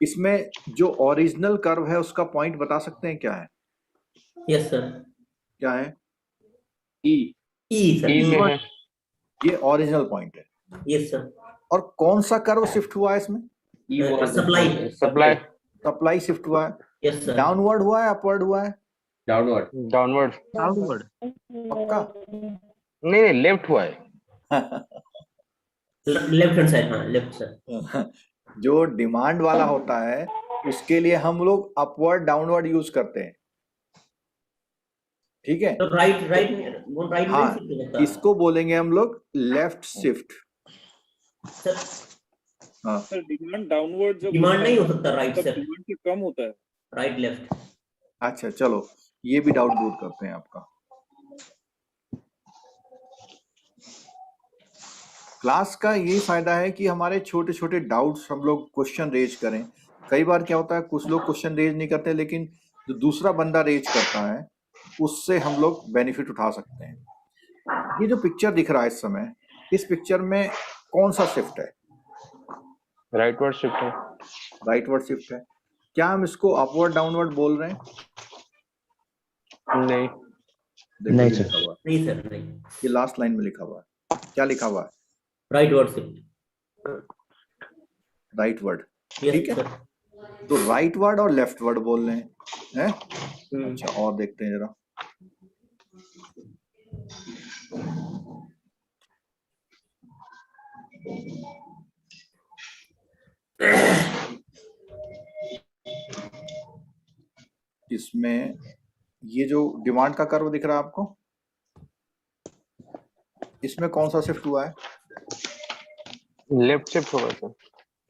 इसमें जो ओरिजिनल कर्व है उसका पॉइंट बता सकते हैं क्या है? Yes sir. क्या है? ई सर। ई में है। ये ओरिजिनल पॉइंट है। Yes sir. और कौन सा कर्व शिफ्ट हुआ है इसमें? सप्लाई सप्लाई शिफ्ट हुआ है। Yes sir. डाउनवर्ड हुआ है, अपवर्ड हुआ है? डाउनवर्ड। पक्का? नहीं, लेफ्ट हुआ है। लेफ्ट हैंड साइड, हाँ लेफ्ट साइड। जो डिमांड वाला होता है उसके लिए हम लोग अपवर्ड डाउनवर्ड यूज करते हैं। ठीक है। तो राइट हाँ, इसको बोलेंगे हम लोग लेफ्ट शिफ्ट। सर हाँ, सर डिमांड डाउनवर्ड जब डिमांड नहीं हो सकता राइट तब सर, डिमांड से कम होता है। Right left. अच्छा चलो, ये भी डाउट दूर करते हैं आपका। क्लास का यही फायदा है कि हमारे छोटे छोटे डाउट्स हम लोग क्वेश्चन रेज करें। कई बार क्या होता है, कुछ लोग क्वेश्चन रेज नहीं करते, लेकिन जो दूसरा बंदा रेज करता है उससे हम लोग बेनिफिट उठा सकते हैं। ये जो पिक्चर दिख रहा है इस समय, इस पिक्चर में कौन सा शिफ्ट है? राइटवर्ड शिफ्ट है। राइटवर्ड शिफ्ट है। क्या हम इसको अपवर्ड डाउनवर्ड बोल रहे हैं? नहीं। देखो, नहीं ये सर। लिखा हुआ है, नहीं सर नहीं। ये लास्ट लाइन में लिखा हुआ है। क्या लिखा हुआ है? Right word shift. Right word. Yes ठीक है। सर। तो राइट वर्ड और लेफ्ट वर्ड बोल रहे हैं। अच्छा, और देखते हैं जरा। इसमें ये जो डिमांड का कर्व दिख रहा है आपको, इसमें कौन सा शिफ्ट हुआ है? लेफ्ट शिफ्ट होगा sir.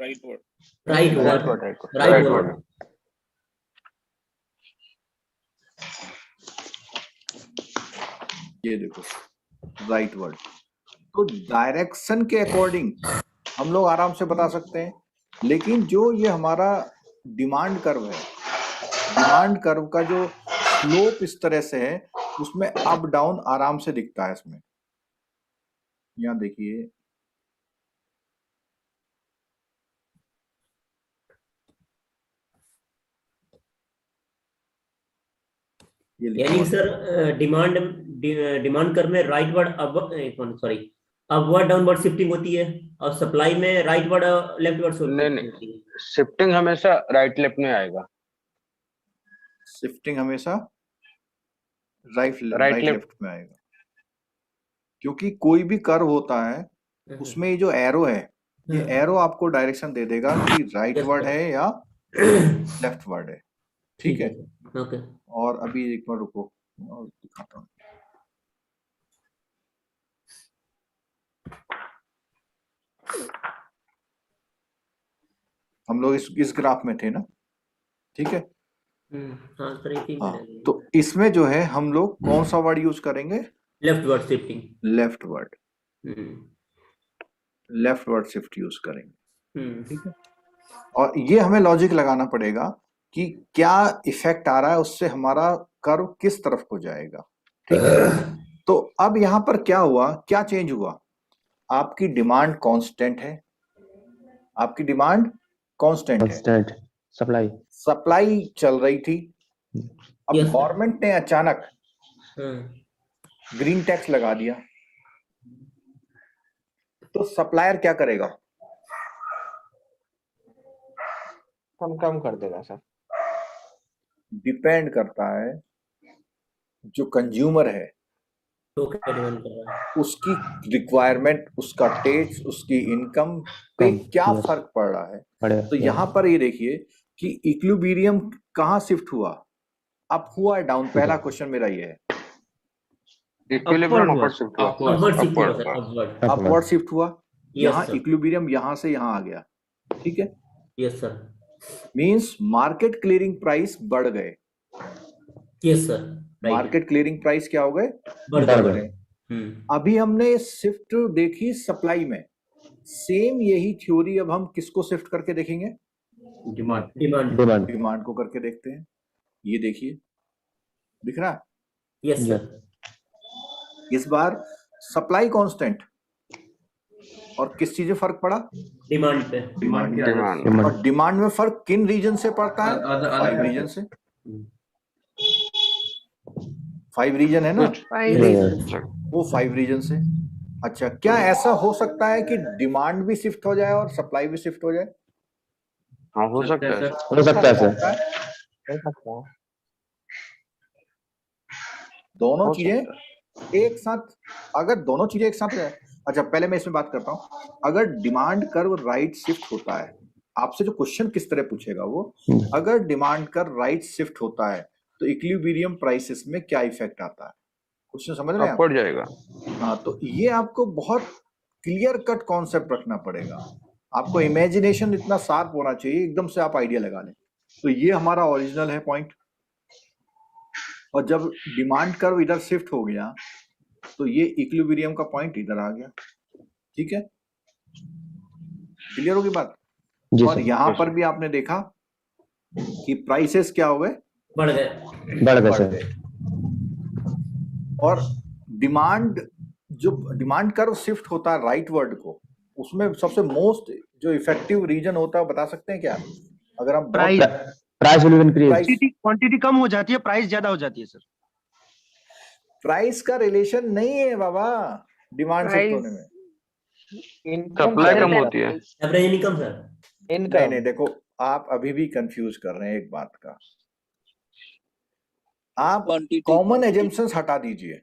Right word. Right right word. Word. Right word. ये देखो, राइट वर्ड। तो डायरेक्शन के अकॉर्डिंग हम लोग आराम से बता सकते हैं, लेकिन जो ये हमारा डिमांड कर्व है, डिमांड कर्व का जो स्लोप इस तरह से है, उसमें अप डाउन आराम से दिखता है। इसमें यहाँ देखिए, ये लिखा यानी हुआ है। सर डिमांड कर में राइट वर्ड अब सॉरी अपवर्ड डाउनवर्ड शिफ्टिंग होती है, और सप्लाई में राइट वर्ड लेफ्ट वर्ड नहीं, होती है। शिफ्टिंग हमेशा राइट लेफ्ट में आएगा। शिफ्टिंग हमेशा राइट Right, left। लेफ्ट में आएगा, क्योंकि कोई भी कर्व होता है उसमें ये जो एरो है, ये एरो आपको डायरेक्शन दे देगा कि राइट वर्ड है या लेफ्ट वर्ड है। ठीक है। ओके। और अभी एक बार रुको और दिखाता हूँ। हम लोग इस ग्राफ में थे ना, ठीक है। हाँ सर, एक ही हाँ, मिनट। तो इसमें जो है हम लोग कौन सा वर्ड यूज करेंगे? Leftward shifting. Left word shift use करेंगे, ठीक है। और ये हमें लॉजिक लगाना पड़ेगा कि क्या इफेक्ट आ रहा है, उससे हमारा कर्व किस तरफ को जाएगा, ठीक है। तो अब यहां पर क्या हुआ, क्या चेंज हुआ? आपकी डिमांड कांस्टेंट है, आपकी डिमांड कांस्टेंट है, सप्लाई चल रही थी। अब Yes, sir. गवर्नमेंट ने अचानक ग्रीन टैक्स लगा दिया, तो सप्लायर क्या करेगा? कम कर देगा सर। डिपेंड करता है जो कंज्यूमर है तो क्या डिमांड कर रहा है? उसकी रिक्वायरमेंट, उसका टेस्ट, उसकी इनकम पे क्या फर्क पड़ रहा है। तो यहाँ पर ये देखिए कि इक्विलिब्रियम कहाँ शिफ्ट हुआ, अप हुआ है डाउन? पहला क्वेश्चन मेरा ये है। इक्विलिब्रियम अपवर्ड शिफ्ट हुआ। अपवर्ड शिफ्ट हुआ सर, अपवर्ड। अपवर्ड शिफ्ट हुआ, यहाँ sir. इक्विलिब्रियम यहाँ से यहाँ आ गया, ठीक है। Yes sir. Means market clearing price बढ़ गए। Yes sir, market clearing price क्या हो गए? बढ़ गए। अभी हमने शिफ्ट देखी सप्लाई में, सेम यही थ्योरी अब हम किसको शिफ्ट करके देखेंगे? डिमांड को करके देखते हैं। ये देखिए, दिख रहा है? Yes sir. इस बार सप्लाई कांस्टेंट, और किस चीज में फर्क पड़ा? डिमांड पे। डिमांड। और डिमांड में फर्क किन रीजन से पड़ता है? 5 रीजन से। 5 रीजन है ना, वो 5 रीजन से। अच्छा, क्या ऐसा हो सकता है कि डिमांड भी शिफ्ट हो जाए और सप्लाई भी शिफ्ट हो जाए? हाँ, हो सकता है। हो सकता है सर। दोनों चीजें एक साथ, अगर दोनों चीजें एक साथ है। अच्छा, पहले मैं इसमें बात करता हूं। अगर डिमांड कर्व राइट शिफ्ट होता है, आपसे जो क्वेश्चन किस तरह पूछेगा वो, अगर डिमांड कर्व राइट शिफ्ट होता है तो इक्विलिब्रियम प्राइसेस में क्या इफेक्ट आता है? क्वेश्चन समझ रहे हैं आप? अपवर्ड जाएगा। हाँ, तो ये आपको बहुत क्लियर कट कॉन्सेप्ट रखना पड़ेगा। आपको इमेजिनेशन इतना शार्प होना चाहिए, एकदम से आप आइडिया लगा लें। तो ये हमारा ओरिजिनल है पॉइंट, और जब डिमांड कर्व इधर शिफ्ट हो गया तो ये इक्विलिब्रियम का पॉइंट इधर आ गया, ठीक है। क्लियर होगी बात? और यहाँ पर भी आपने देखा कि प्राइसेस क्या हो गए? बढ़ गए। बढ़ गए। और डिमांड, जो डिमांड कर्व शिफ्ट होता है राइट वर्ड को, उसमें सबसे मोस्ट जो इफेक्टिव रीजन होता है, बता सकते हैं क्या? अगर हम प्राइस विल इंक्रीज, क्वांटिटी कम हो जाती है, प्राइस ज्यादा हो जाती है सर। प्राइस का रिलेशन नहीं है बाबा डिमांड शिफ्ट होने में। सप्लाई कम होती है। Average income sir. नहीं, देखो आप अभी भी कंफ्यूज कर रहे हैं एक बात का। आप कॉमन एजम्पशंस हटा दीजिए,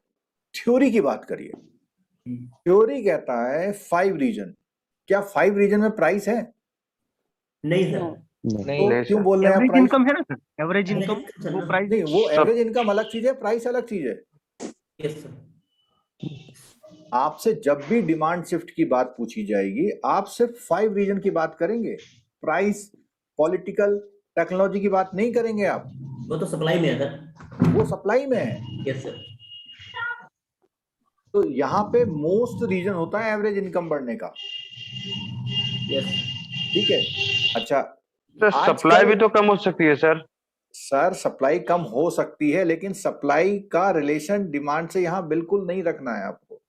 थ्योरी की बात करिए। थ्योरी कहता है 5 रीजन। क्या 5 रीजन में प्राइस है? नहीं सर। तो क्यों बोल रहे हैं एवरेज प्राइस? इनकम है ना सर, एवरेज इनकम वो प्राइस नहीं, वो एवरेज इनकम अलग चीज है, प्राइस अलग चीज है। Yes sir. आपसे जब भी डिमांड शिफ्ट की बात पूछी जाएगी, आप सिर्फ 5 रीजन की बात करेंगे, प्राइस, पॉलिटिकल, टेक्नोलॉजी की बात नहीं करेंगे आप। वो तो सप्लाई में है सर। वो सप्लाई में है। Yes sir. तो यहाँ पे मोस्ट रीजन होता है एवरेज इनकम बढ़ने का। यस, ठीक है। अच्छा, सप्लाई भी तो कम हो सकती है सर। सर सप्लाई कम हो सकती है, लेकिन सप्लाई का रिलेशन डिमांड से यहाँ बिल्कुल नहीं रखना है आपको।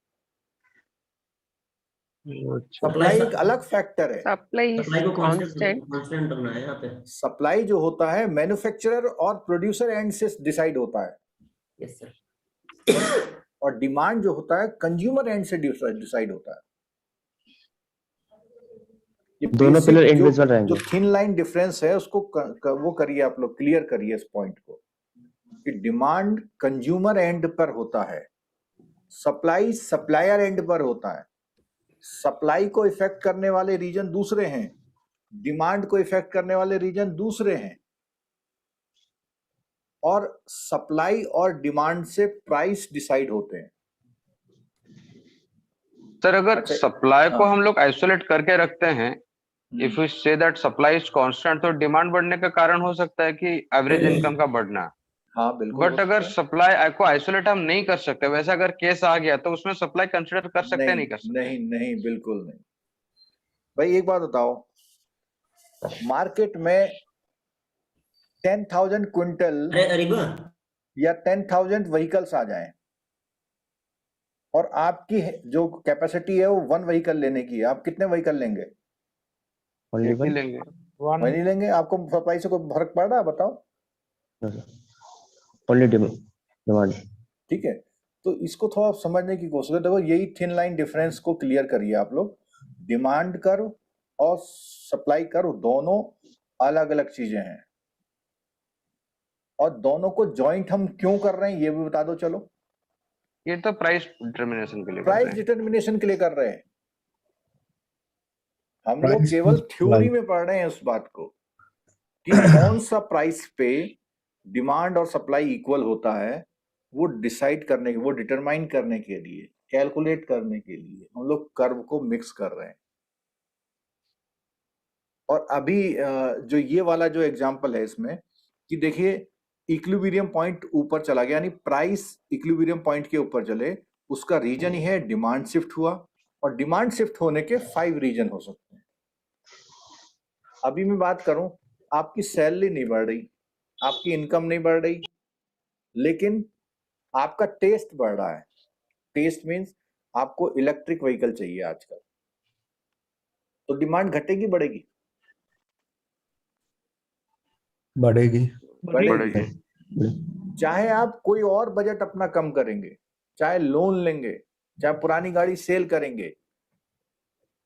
सप्लाई एक अलग फैक्टर है। सप्लाई को कांस्टेंट रखना है यहाँ पे। सप्लाई जो होता है मैन्युफैक्चरर और प्रोड्यूसर एंड से डिसाइड होता है। Yes sir. और डिमांड जो होता है कंज्यूमर एंड से डिसाइड होता है। ये दोनों पिलर इंडिविजुअल रहेंगे। जो थिन लाइन डिफरेंस है उसको वो करिए, आप लोग क्लियर करिए इस पॉइंट को कि डिमांड कंज्यूमर एंड पर होता है, सप्लाई सप्लायर एंड पर होता है। सप्लाई को इफेक्ट करने वाले रीजन दूसरे हैं, डिमांड को इफेक्ट करने वाले रीजन दूसरे हैं। और सप्लाई और डिमांड से प्राइस डिसाइड होते हैं। सर अगर अच्छा, सप्लाई को हाँ। हम लोग आइसोलेट करके रखते हैं, if we say that supply is constant, तो डिमांड बढ़ने का कारण हो सकता है कि एवरेज इनकम का बढ़ना। हाँ बिल्कुल हो बट अगर सकता है। सप्लाई को आइसोलेट हम नहीं कर सकते, वैसे अगर केस आ गया तो उसमें सप्लाई कंसिडर कर सकते हैं, नहीं नहीं कर सकते? नहीं नहीं, बिल्कुल नहीं। भाई एक बात बताओ, मार्केट में 10,000 क्विंटल अरे अरिबा, या 10,000 व्हीकल्स आ जाएं और आपकी जो कैपेसिटी है वो 1 व्हीकल लेने की है, आप कितने व्हीकल लेंगे? ओनली एक ही वन। लेंगे। वही नहीं लेंगे। आपको सप्लाई से कोई फर्क पड़ रहा है? बताओ। Only demand. ठीक है, तो इसको थोड़ा समझने की कोशिश करो। देखो यही थिन लाइन डिफरेंस को क्लियर करिए आप लोग। डिमांड कर्व और सप्लाई कर्व दोनों अलग अलग चीजें हैं, और दोनों को जॉइंट हम क्यों कर रहे हैं ये भी बता दो। चलो, ये तो प्राइस डिटर्मिनेशन के लिए कर प्राइस रहे हैं। डिटर्मिनेशन के लिए कर रहे हैं। हम लोग केवल थ्योरी में पढ़ रहे हैं उस बात को कि कौन सा प्राइस पे डिमांड और सप्लाई इक्वल होता है, वो डिसाइड करने के, वो डिटरमाइन करने के लिए, कैलकुलेट करने के लिए हम लोग कर्व को मिक्स कर रहे हैं। और अभी जो ये वाला जो एग्जांपल है इसमें कि देखिए इक्विलिब्रियम पॉइंट ऊपर चला गया, यानी प्राइस इक्विलिब्रियम पॉइंट के ऊपर चले, उसका रीजन ही है डिमांड शिफ्ट हुआ, और डिमांड शिफ्ट होने के 5 रीजन हो सकते हैं। अभी मैं बात करूं, आपकी सैलरी नहीं बढ़ रही, आपकी इनकम नहीं बढ़ रही, लेकिन आपका टेस्ट बढ़ रहा है। टेस्ट मीन्स आपको इलेक्ट्रिक व्हीकल चाहिए आजकल, तो डिमांड घटेगी बढ़ेगी? बढ़ेगी। बढ़ेगी। चाहे आप कोई और बजट अपना कम करेंगे, चाहे लोन लेंगे, चाहे पुरानी गाड़ी सेल करेंगे,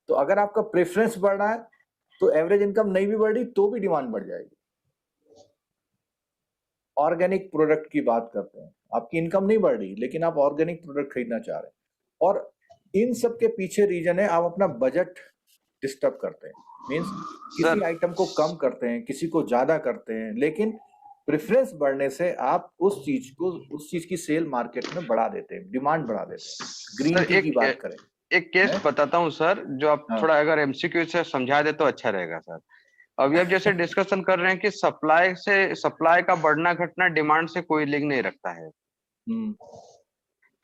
तो अगर आपका प्रेफरेंस बढ़ रहा है तो एवरेज इनकम नहीं भी बढ़ रही तो भी डिमांड बढ़ जाएगी। ऑर्गेनिक प्रोडक्ट की बात करते हैं, आपकी इनकम नहीं बढ़ रही लेकिन आप ऑर्गेनिक प्रोडक्ट खरीदना चाह रहे हैं, और इन सब के पीछे रीजन है आप अपना बजट डिस्टर्ब करते हैं। मींस किसी आइटम को कम करते हैं, किसी को ज्यादा करते हैं, लेकिन प्रेफरेंस बढ़ने से आप उस चीज की सेल मार्केट में बढ़ा देते हैं, डिमांड बढ़ा देते हैं। ग्रीन टी की बात करें, एक केस बताता हूँ सर, जो आप थोड़ा अगर एमसीक्यू से समझा दे तो अच्छा रहेगा सर। अभी आप जैसे डिस्कशन कर रहे हैं कि सप्लाई का बढ़ना घटना डिमांड से कोई लिंक नहीं रखता है,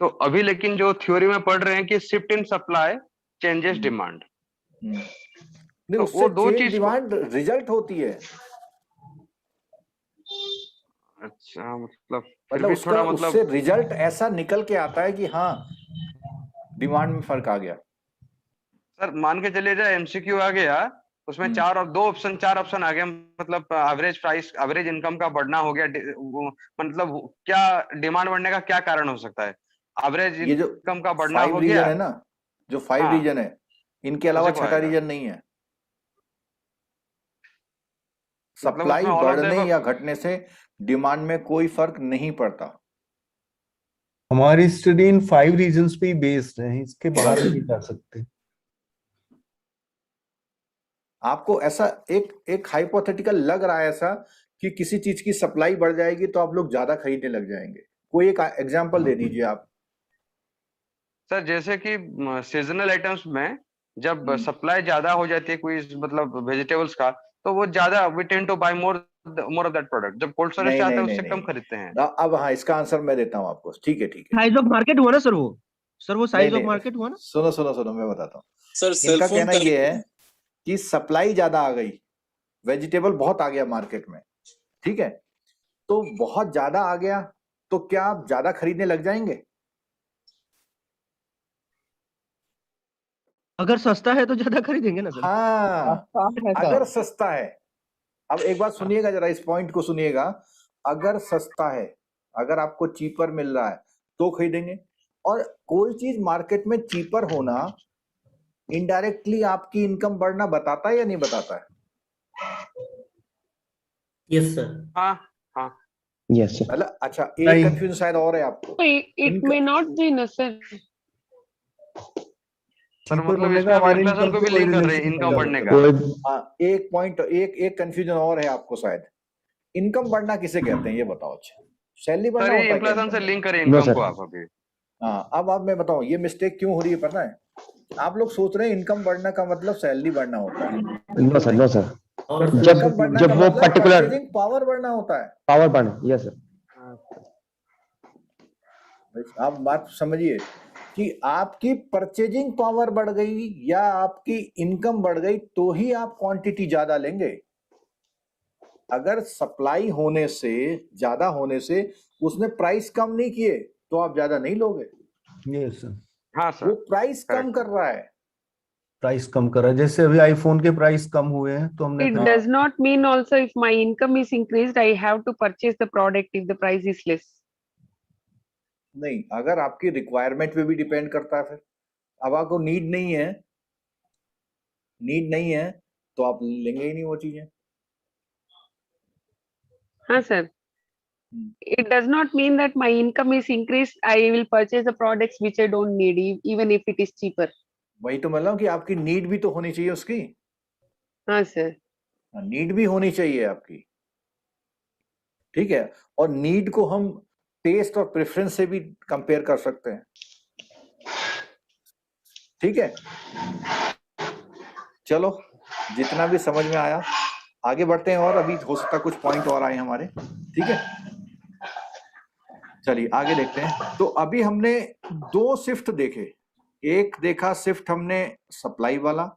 तो अभी लेकिन जो थ्योरी में पढ़ रहे हैं कि shift in supply changes demand, तो वो दो चीज डिमांड रिजल्ट होती है। अच्छा, मतलब उसका उससे रिजल्ट ऐसा निकल के आता है कि हाँ डिमांड में फर्क आ गया। सर मान के चलिए जाए एमसीक्यू आ गया, उसमें 4 ऑप्शन आ गया, मतलब एवरेज प्राइस, एवरेज इनकम का बढ़ना हो गया, मतलब क्या डिमांड बढ़ने का क्या कारण हो सकता है? एवरेज इनकम का बढ़ना हो गया है ना, जो 5 रीजन है, इनके अलावा छठा रीजन नहीं है। सप्लाई बढ़ने या घटने से डिमांड में कोई फर्क नहीं पड़ता। हमारी स्टडी इन 5 रीजंस पे ही बेस्ड है, इसके बाहर नहीं जा सकते। आपको ऐसा एक हाइपोथेटिकल लग रहा है ऐसा कि किसी चीज की सप्लाई बढ़ जाएगी तो आप लोग ज्यादा खरीदने लग जाएंगे, कोई एक एग्जांपल दे दीजिए आप। सर जैसे कि सीजनल आइटम्स में जब सप्लाई ज्यादा हो जाती है कोई मतलब वेजिटेबल्स का, तो वो ज्यादा we tend to buy more of that product. जब कोल्ड स्टोरेज आता है उससे कम खरीदते हैं। अब हाँ, इसका आंसर मैं देता हूँ आपको। ठीक है साइज ऑफ मार्केट हुआ ना सर, वो साइज ऑफ मार्केट हुआ ना। सुनो मैं बताता हूँ सर। इनका कहना ये है कि सप्लाई ज्यादा आ गई, वेजिटेबल बहुत आ गया मार्केट में, ठीक है, तो बहुत ज्यादा आ गया तो क्या आप ज्यादा खरीदने लग जाएंगे? अगर सस्ता है तो ज्यादा खरीदेंगे ना सर। हाँ, अगर सस्ता है। अब एक बात सुनिएगा जरा, इस पॉइंट को सुनिएगा। अगर सस्ता है, अगर आपको चीपर मिल रहा है तो खरीदेंगे। और कोई चीज मार्केट में चीपर होना इनडायरेक्टली आपकी इनकम बढ़ना बताता है या नहीं बताता है? Yes sir. हाँ यस सर। अच्छा, एक कंफ्यूजन शायद और है आपको। इट मे नॉट बी ना सर। सर मतलब इसमें हमारी इनकम को भी लिंक कर रहे हैं इनकम बढ़ने का। एक पॉइंट, एक कंफ्यूजन और है आपको शायद इनकम बढ़ना किसे कहते हैं ये बताओ। अच्छा, सैलरी बढ़ना सर ये होता है क्या इन्फ्लेशन से income लिंक करें नो इनकम सर। को आप अभी। हाँ, अब आप मैं बताऊं ये मिस्टेक क्यों हो रही है पता है? आप लोग सोच रहे हैं इनकम बढ़ना का मतलब सैलरी बढ़ना होता है। No sir, no sir. और जब इनकम बढ़ना जब का वो मतलब पर्टिकुलर परचेजिंग पावर बढ़ना होता है। पावर बढ़ना, यस सर। आप बात समझिए कि आपकी परचेजिंग पावर बढ़ गई या आपकी इनकम बढ़ गई तो ही आप क्वांटिटी ज्यादा लेंगे। अगर सप्लाई होने से ज्यादा होने से उसने प्राइस कम नहीं किए तो आप ज्यादा नहीं लोगे। यस सर, हाँ वो सर, प्राइस कम correct. कर रहा है। प्राइस कम कर रहा है, जैसे अभी आईफोन के प्राइस कम हुए हैं तो हमने It फिर does not mean also if my income is increased, I have to purchase the product if the price is less. नहीं, अगर आपकी रिक्वायरमेंट पे भी डिपेंड करता है। फिर अब आपको नीड नहीं है तो आप लेंगे ही नहीं वो चीजें। हाँ sir. It does not mean that my income is increased, I will purchase the products which I don't need, even if it is cheaper. वही तो मतलब कि आपकी नीड भी तो होनी चाहिए उसकी। हाँ sir. नीड भी होनी चाहिए आपकी, ठीक है। और नीड को हम टेस्ट और प्रेफरेंस से भी कंपेयर कर सकते हैं, ठीक है। चलो जितना भी समझ में आया आगे बढ़ते हैं, और अभी हो सकता है कुछ पॉइंट और आए हमारे, ठीक है। चलिए आगे देखते हैं। तो अभी हमने दो शिफ्ट देखे, एक देखा शिफ्ट हमने सप्लाई वाला,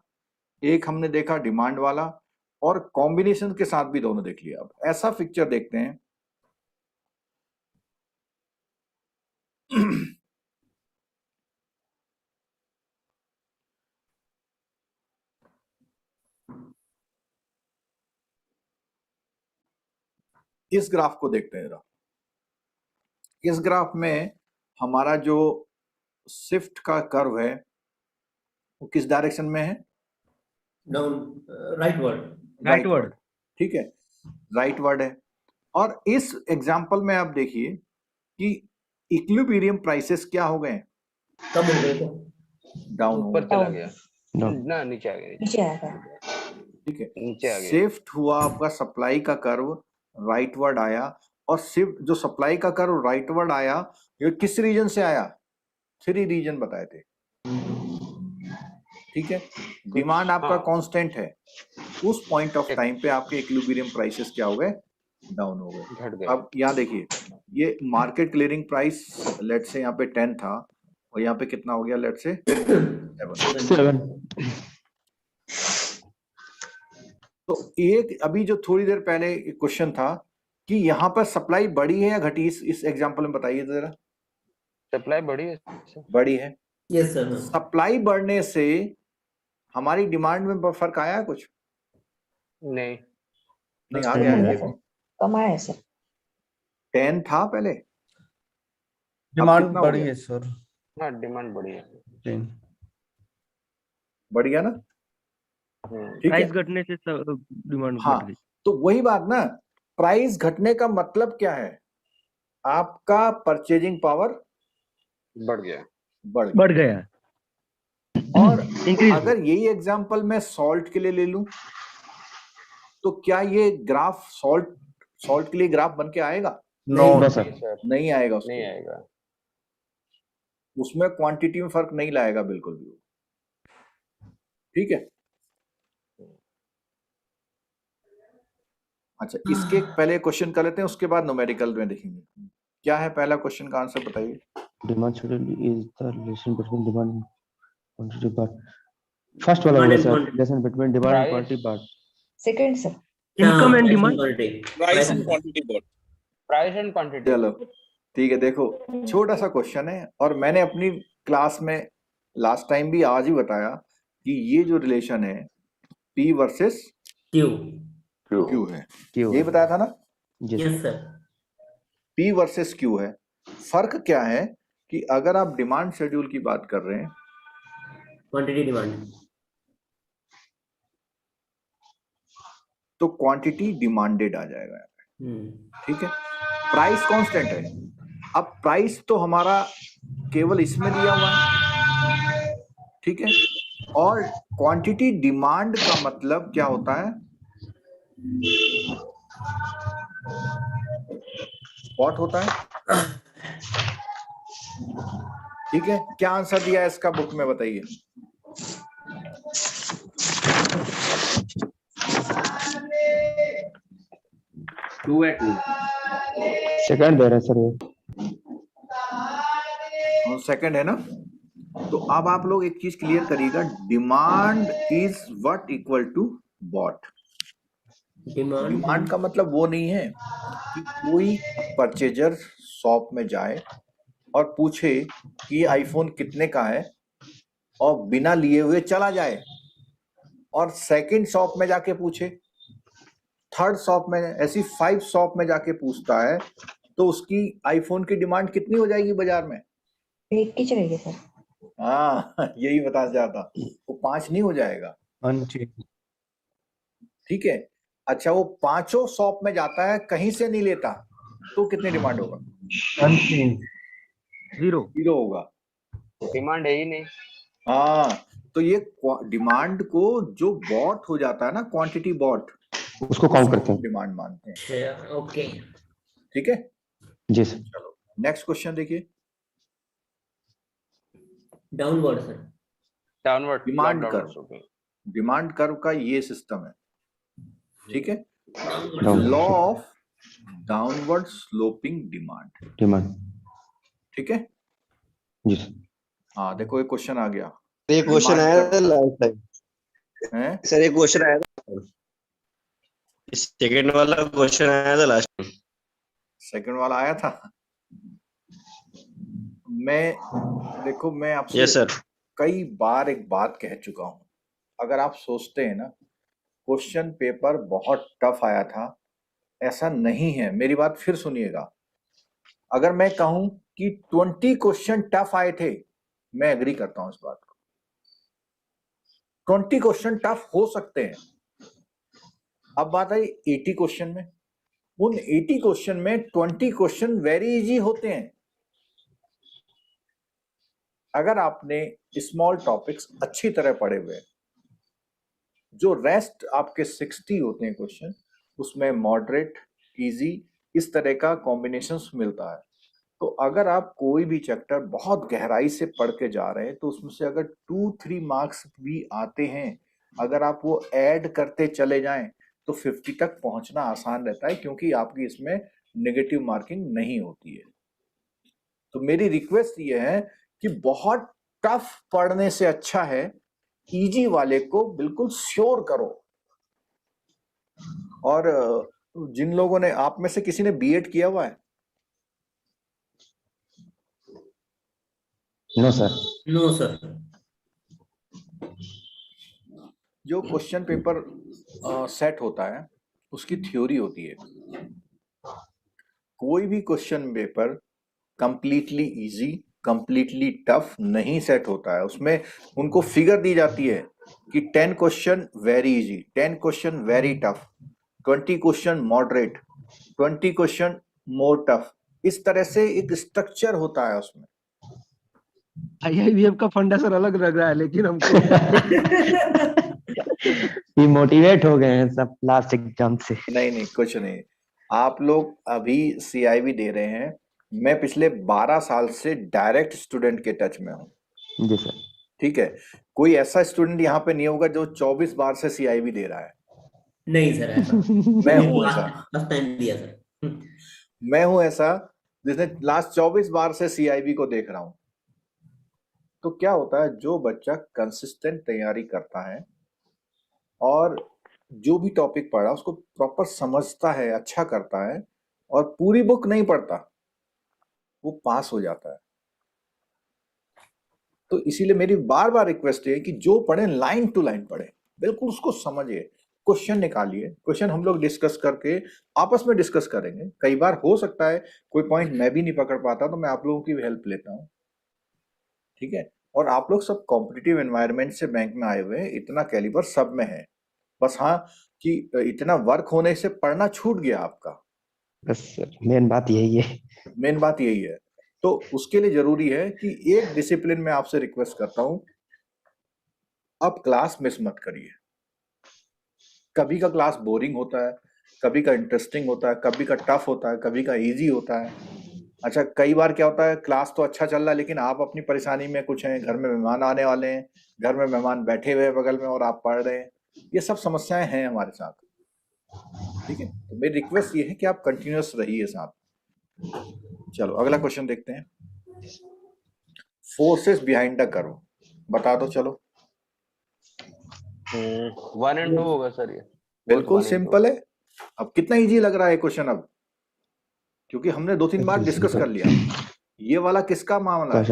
एक हमने देखा डिमांड वाला, और कॉम्बिनेशन के साथ भी दोनों देख लिया। अब ऐसा पिक्चर देखते हैं इस ग्राफ को देखते हैं जरा। इस ग्राफ में हमारा जो शिफ्ट का कर्व है वो किस डायरेक्शन में है? डाउन, राइटवर्ड, ठीक है, राइटवर्ड है। और इस एग्जांपल में आप देखिए कि इक्विलिब्रियम प्राइसेस क्या हो गए? कम हो गए, डाउन हो ऊपर गए, चला गया ना, नीचे आ गया, नीचे आ गया। ठीक है। नीचे आ गया। शिफ्ट हुआ आपका सप्लाई का कर्व राइटवर्ड आया, और शिफ्ट जो सप्लाई का कर्व राइटवर्ड आया ये किस रीजन से आया? 3 रीजन बताए थे, ठीक है। डिमांड आपका कांस्टेंट है, उस पॉइंट ऑफ टाइम पे आपके इक्विलिब्रियम प्राइसेस क्या हो गए? डाउन हो गए, घट गए। अब यहाँ देखिए ये मार्केट क्लियरिंग प्राइस लेट से यहाँ पे 10 था और यहाँ पे कितना हो गया? लेट से 7। तो एक अभी जो थोड़ी देर पहले क्वेश्चन था कि यहाँ पर सप्लाई बढ़ी है या घटी, इस एग्जांपल में बताइए जरा। सप्लाई बढ़ी है, बढ़ी है। Yes sir. सप्लाई बढ़ने से हमारी डिमांड में फर्क आया है कुछ? नहीं आ गया है। कम आया है सर। 10 था पहले, डिमांड कितना हो बढ़ी गया? है सर, हाँ डिमांड बढ़ी है। बढ़ गया ना, ठीक है। प्राइस घटने से डिमांड हाँ, घट गई। तो वही बात ना, प्राइस घटने का मतलब क्या है? आपका परचेजिंग पावर बढ़ गया, बढ़ गया। और Increase. अगर यही एग्जांपल मैं सॉल्ट के लिए ले लूं तो क्या ये ग्राफ सॉल्ट के लिए ग्राफ बन के आएगा? नो सर, नहीं आएगा उसको। नहीं आएगा। उसमें क्वांटिटी में फर्क नहीं लाएगा बिल्कुल भी, ठीक है। अच्छा, इसके पहले क्वेश्चन कर लेते हैं, उसके बाद न्यूमेरिकल में देखेंगे। क्या है पहला क्वेश्चन का आंसर बताइए। Demand schedule is the relation between demand and quantity part. First वाला बोला sir, relation between demand and quantity part. Second sir. Income and demand, price and quantity both. Price and quantity. चलो ठीक है, देखो छोटा सा question है और मैंने अपनी क्लास में लास्ट टाइम भी आज ही बताया कि ये जो रिलेशन है P वर्सेस क्यू। Q है, क्यों? ये बताया था ना, yes sir. P versus Q है। फर्क क्या है कि अगर आप डिमांड शेड्यूल की बात कर रहे हैं, क्वांटिटी डिमांड, तो क्वांटिटी डिमांडेड आ जाएगा यहाँ पे, ठीक है। प्राइस कांस्टेंट है। अब प्राइस तो हमारा केवल इसमें दिया हुआ है, ठीक है, और क्वांटिटी डिमांड का मतलब क्या होता है? बॉट होता है। ठीक है, क्या आंसर दिया है इसका बुक में बताइए। टू है, टू सेकंड दे रहे हैं सर ये। सेकंड है ना। तो अब आप लोग एक चीज क्लियर करिएगा, demand is what equal to bought. Demand का मतलब वो नहीं है कि कोई परचेजर शॉप में जाए और पूछे कि आईफोन कितने का है और बिना लिए हुए चला जाए, और सेकंड शॉप में जाके पूछे, थर्ड शॉप में, ऐसी 5 शॉप में जाके पूछता है, तो उसकी आईफोन की डिमांड कितनी हो जाएगी बाजार में? एक की चलेगी सर। हाँ, यही बताना चाहता, वो 5 नहीं हो जाएगा। ठीक है। अच्छा, वो 5 शॉप में जाता है, कहीं से नहीं लेता, तो कितनी डिमांड होगा? जीरो होगा। डिमांड है ही नहीं। हाँ, तो ये डिमांड को जो बॉट हो जाता है ना, क्वांटिटी बॉट, उसको काउंट करते हैं। डिमांड मानते हैं। ओके, ठीक है जी सर। चलो नेक्स्ट क्वेश्चन देखिए। Downward sir. Downward demand curve, demand curve का ये सिस्टम है। ठीक है, law of downward sloping demand. ठीक है जी सर। हाँ, देखो एक क्वेश्चन आ गया। एक क्वेश्चन आया था लास्ट टाइम है सर, एक क्वेश्चन आया था, सेकंड वाला क्वेश्चन आया था लास्ट टाइम। सेकंड वाला आया था। देखो मैं आपसे यस सर। कई बार एक बात कह चुका हूं, अगर आप सोचते हैं ना क्वेश्चन पेपर बहुत टफ आया था, ऐसा नहीं है। मेरी बात फिर सुनिएगा, अगर मैं कहूं कि 20 क्वेश्चन टफ आए थे, मैं एग्री करता हूं इस बात को। 20 क्वेश्चन टफ हो सकते हैं। अब बात आई 80 क्वेश्चन में, उन 80 क्वेश्चन में 20 क्वेश्चन वेरी इजी होते हैं। अगर आपने स्मॉल टॉपिक्स अच्छी तरह पढ़े हुए, जो रेस्ट आपके 60 होते हैं क्वेश्चन, उसमें मॉडरेट, इजी, इस तरह का कॉम्बिनेशंस मिलता है। तो अगर आप कोई भी चैप्टर बहुत गहराई से पढ़ के जा रहे हैं, तो उसमें से अगर 2-3 मार्क्स भी आते हैं, अगर आप वो ऐड करते चले जाएं, तो 50 तक पहुंचना आसान रहता है, क्योंकि आपकी इसमें नेगेटिव मार्किंग नहीं होती है। तो मेरी रिक्वेस्ट ये है कि बहुत टफ पढ़ने से अच्छा है इजी वाले को बिल्कुल श्योर करो। और जिन लोगों ने, आप में से किसी ने बीएड किया हुआ है? No sir. No sir. जो क्वेश्चन पेपर सेट होता है उसकी थ्योरी होती है। कोई भी question paper completely easy, completely tough नहीं सेट होता है। उसमें उनको फिगर दी जाती है कि 10 question very easy, 10 question very tough, 20 question moderate, 20 question more tough. इस तरह से एक स्ट्रक्चर होता है उसमें। आईआईबीएम का फंडा सर अलग लग रहा है, लेकिन हमको ये मोटिवेट हो गए हैं सब लास्ट एग्जाम से। नहीं, कुछ नहीं। आप लोग अभी सीआईबी दे रहे हैं, मैं पिछले 12 साल से डायरेक्ट स्टूडेंट के टच में हूँ। जी सर। ठीक है, कोई ऐसा स्टूडेंट यहाँ पे नहीं होगा जो 24 बार से सीआईबी दे रहा है। नहीं सर, ऐसा मैं हूँ ऐसा। फर्स्ट टाइम दिया सर। मैं हूँ ऐसा जिसने लास्ट 24 बार से सीआईबी को देख रहा हूँ। तो क्या होता है, जो बच्चा कंसिस्टेंट तैयारी करता है और जो भी टॉपिक पढ़ा उसको प्रॉपर समझता है, अच्छा करता है और पूरी बुक नहीं पढ़ता, वो पास हो जाता है। तो इसीलिए मेरी बार बार रिक्वेस्ट है कि जो पढ़े लाइन टू लाइन पढ़े, बिल्कुल उसको समझिए, क्वेश्चन निकालिए। क्वेश्चन हम लोग डिस्कस करके आपस में डिस्कस करेंगे। कई बार हो सकता है कोई पॉइंट मैं भी नहीं पकड़ पाता, तो मैं आप लोगों की भी हेल्प लेता हूँ। ठीक है, और आप लोग सब कॉम्पिटिटिव एनवायरनमेंट से बैंक में आए हुए हैं, इतना कैलिबर सब में है। बस हाँ कि इतना वर्क होने से पढ़ना छूट गया आपका। बस सर, मेन बात यही है। मेन बात यही है। तो उसके लिए जरूरी है कि एक डिसिप्लिन में आपसे रिक्वेस्ट करता हूं, अब क्लास मिस मत करिए। कभी का क्लास बोरिंग होता है, कभी का इंटरेस्टिंग होता है, कभी का टफ होता है, कभी का इजी होता है। अच्छा, कई बार क्या होता है, क्लास तो अच्छा चल रहा है लेकिन आप अपनी परेशानी में कुछ हैं, घर में मेहमान आने वाले हैं, घर में मेहमान बैठे हुए हैं बगल में और आप पढ़ रहे हैं, ये सब समस्याएं हैं हमारे साथ। ठीक है, तो मेरी रिक्वेस्ट ये है कि आप कंटिन्यूअस रहिए साथ। चलो अगला क्वेश्चन देखते हैं। फोर्सेस बिहाइंड द कर्व बता दो। चलो 1 and 2 होगा सर ये। बिल्कुल सिंपल है। अब कितना इजी लग रहा है क्वेश्चन अब, क्योंकि हमने 2-3 बार डिस्कस कर लिया। ये वाला किसका मामला है?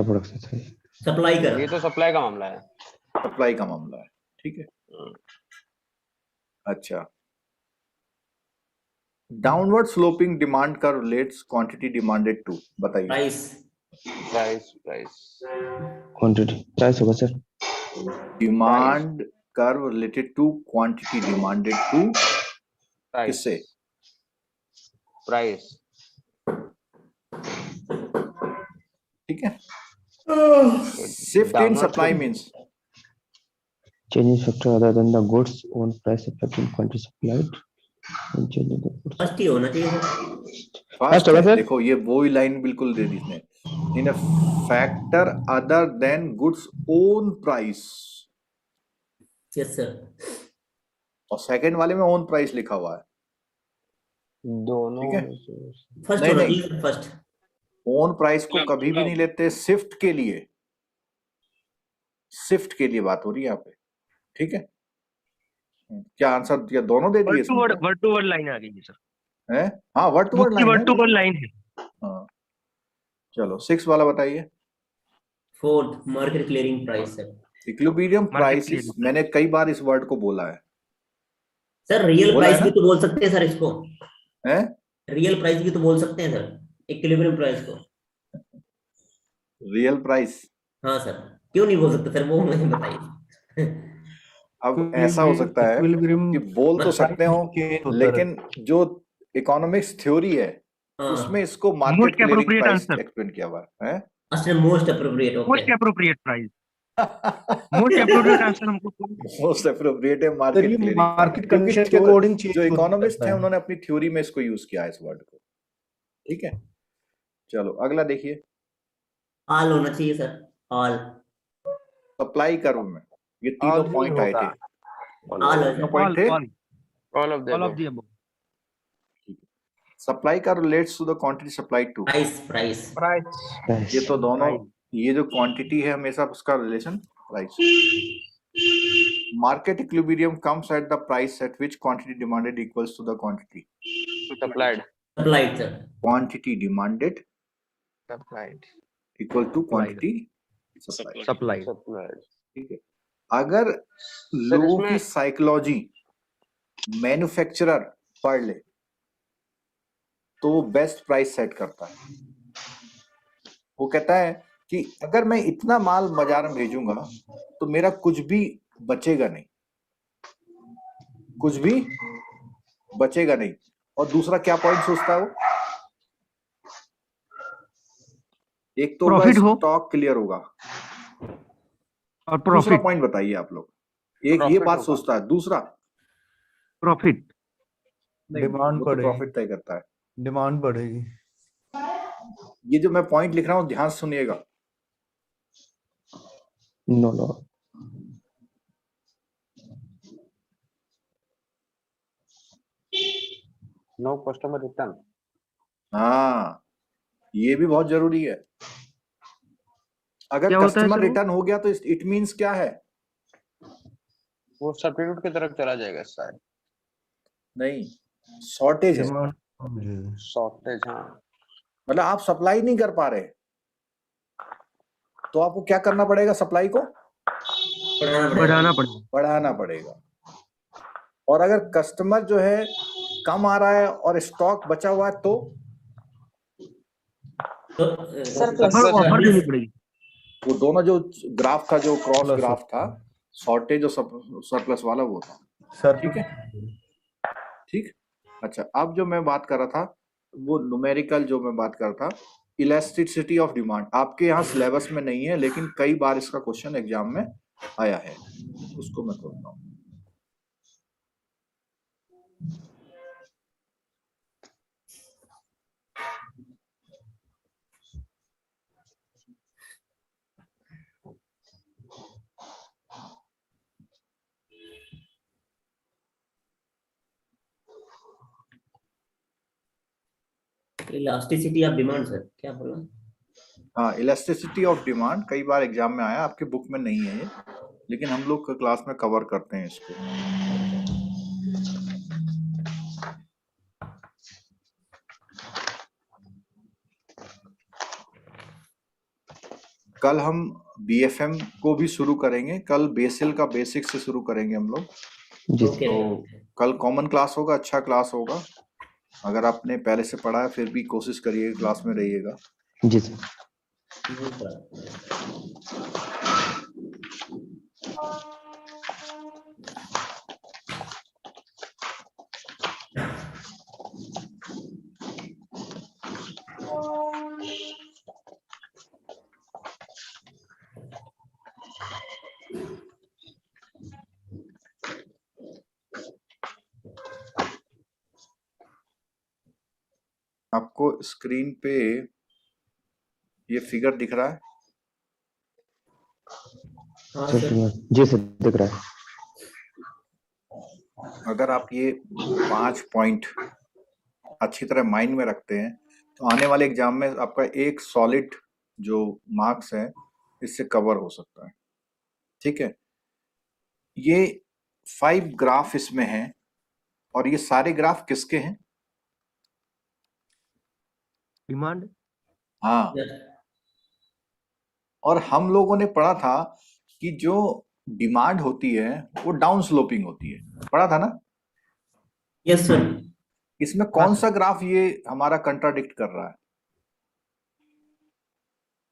सप्लाई कर, ये तो सप्लाई का मामला है। सप्लाई का मामला है, ठीक है। अच्छा, downward sloping demand curve relates quantity demanded to, बताइए। प्राइस क्वांटिटी प्राइस होगा sir. Demand curve related to quantity demanded to किससे? प्राइस। ठीक है। Shift in supply means Change factor other than the goods own price affecting quantity supplied and change in the goods. First ही होना चाहिए sir. Fast होगा sir. देखो ये वो ही लाइन बिल्कुल दे दी इसने, in a factor other than goods own price. Yes sir. और सेकंड वाले में ओन प्राइस लिखा हुआ है दोनों। ठीक है। फर्स्ट नहीं होना नहीं, चाहिए फर्स्ट। ओन प्राइस को कभी भी नहीं लेते, शिफ्ट के लिए, शिफ्ट के लिए बात हो रही है यहाँ पे। ठीक है, क्या आंसर दिया? दोनों दे दिए। वर्ड टू वर्ड लाइन आ गई है सर। है? हाँ, वर्ड टू वर्ड लाइन है। हाँ, चलो 6 वाला बताइए। Fourth market clearing price sir. Equilibrium price, मैंने कई बार इस वर्ड को बोला है सर। रियल बोला प्राइस है भी ना? तो बोल सकते हैं सर इसको। हैं? रियल प्राइस भी तो बोल सकते हैं सर, इक्विलिब्रियम प्राइस को। Real price? हाँ सर, क्यों नहीं बोल सकते सर, वो मुझे बताइए। अब ऐसा हो सकता है कि बोल तो सकते हो, लेकिन जो इकोनॉमिक्स थ्योरी है उसमें इसको मार्केट क्लियरिंग प्राइस एक्सप्लेन किया हुआ है। अच्छा, most appropriate. Most appropriate price. Most appropriate answer हमको मोस्ट अप्रोप्रिएट है मार्केट क्लियरिंग, मार्केट कंडीशन के अकॉर्डिंग जो इकोनॉमिस्ट हैं उन्होंने अपनी थ्योरी में इसको यूज किया है, इस वर्ड को। ठीक है, चलो अगला देखिए। ऑल होना चाहिए सर, ऑल। सप्लाई कर्व में ये तीनों पॉइंट आए थे। ऑल पॉइंट थे, all of the above. Supply curve relates to the quantity supplied to price. ये तो दोनों, ये जो क्वांटिटी है हमेशा उसका relation price. Market equilibrium comes at the price at which quantity demanded equals to the quantity supplied sir. Quantity demanded supplied equal to quantity supply. ठीक है, अगर लोगों की साइकोलॉजी मैन्युफैक्चरर पढ़ ले तो वो बेस्ट प्राइस सेट करता है। वो कहता है कि अगर मैं इतना माल बाजार में भेजूंगा तो मेरा कुछ भी बचेगा नहीं, कुछ भी बचेगा नहीं। और दूसरा क्या पॉइंट सोचता है वो? एक तो स्टॉक क्लियर होगा, और दूसरा पॉइंट बताइए आप लोग। एक ये बात सोचता है, दूसरा प्रॉफिट। डिमांड बढ़ेगी, प्रॉफिट तय करता है, डिमांड बढ़ेगी। ये जो मैं पॉइंट लिख रहा हूं ध्यान से सुनिएगा। No no customer return. हाँ, ये भी बहुत जरूरी है। अगर कस्टमर रिटर्न हो गया तो इट मींस क्या है? वो सब्स्टिट्यूट की तरफ चला जाएगा शायद। नहीं, शॉर्टेज है। शॉर्टेज, हाँ। मतलब आप सप्लाई नहीं कर पा रहे तो आपको क्या करना पड़ेगा? सप्लाई को बढ़ाना पड़ेगा। और अगर कस्टमर जो है कम आ रहा है और स्टॉक बचा हुआ है तो ऑफर देनी पड़ेगी। वो दोनों जो ग्राफ था, जो क्रॉस ग्राफ था, शॉर्टेज और सरप्लस वाला वो था सर। ठीक है, ठीक। अच्छा, अब जो मैं बात कर रहा था वो न्यूमेरिकल, जो मैं बात कर रहा था इलास्टिसिटी ऑफ डिमांड, आपके यहाँ सिलेबस में नहीं है लेकिन कई बार इसका क्वेश्चन एग्जाम में आया है, उसको मैं खोलता हूँ। इलास्टिसिटी ऑफ डिमांड सर क्या बोला? हाँ, इलास्टिसिटी ऑफ डिमांड कई बार एग्जाम में आया, आपके बुक में नहीं है ये, लेकिन हम लोग क्लास में कवर करते हैं इसको। कल हम बीएफएम को भी शुरू करेंगे, कल बेसिल का बेसिक से शुरू करेंगे हम लोग। जी ओके तो कल कॉमन क्लास होगा, अच्छा क्लास होगा। अगर आपने पहले से पढ़ा है फिर भी कोशिश करिए क्लास में रहिएगा। जी सर। आपको स्क्रीन पे ये फिगर दिख रहा है? हाँ सर सर जी सर दिख रहा है। अगर आप ये 5 पॉइंट अच्छी तरह माइंड में रखते हैं तो आने वाले एग्जाम में आपका एक सॉलिड जो मार्क्स है इससे कवर हो सकता है। ठीक है, ये 5 ग्राफ इसमें हैं और ये सारे ग्राफ किसके हैं? डिमांड। हाँ, और हम लोगों ने पढ़ा था कि जो डिमांड होती है वो डाउन स्लोपिंग होती है, पढ़ा था ना? Yes sir. इसमें कौन सा ग्राफ ये हमारा कंट्राडिक्ट कर रहा है?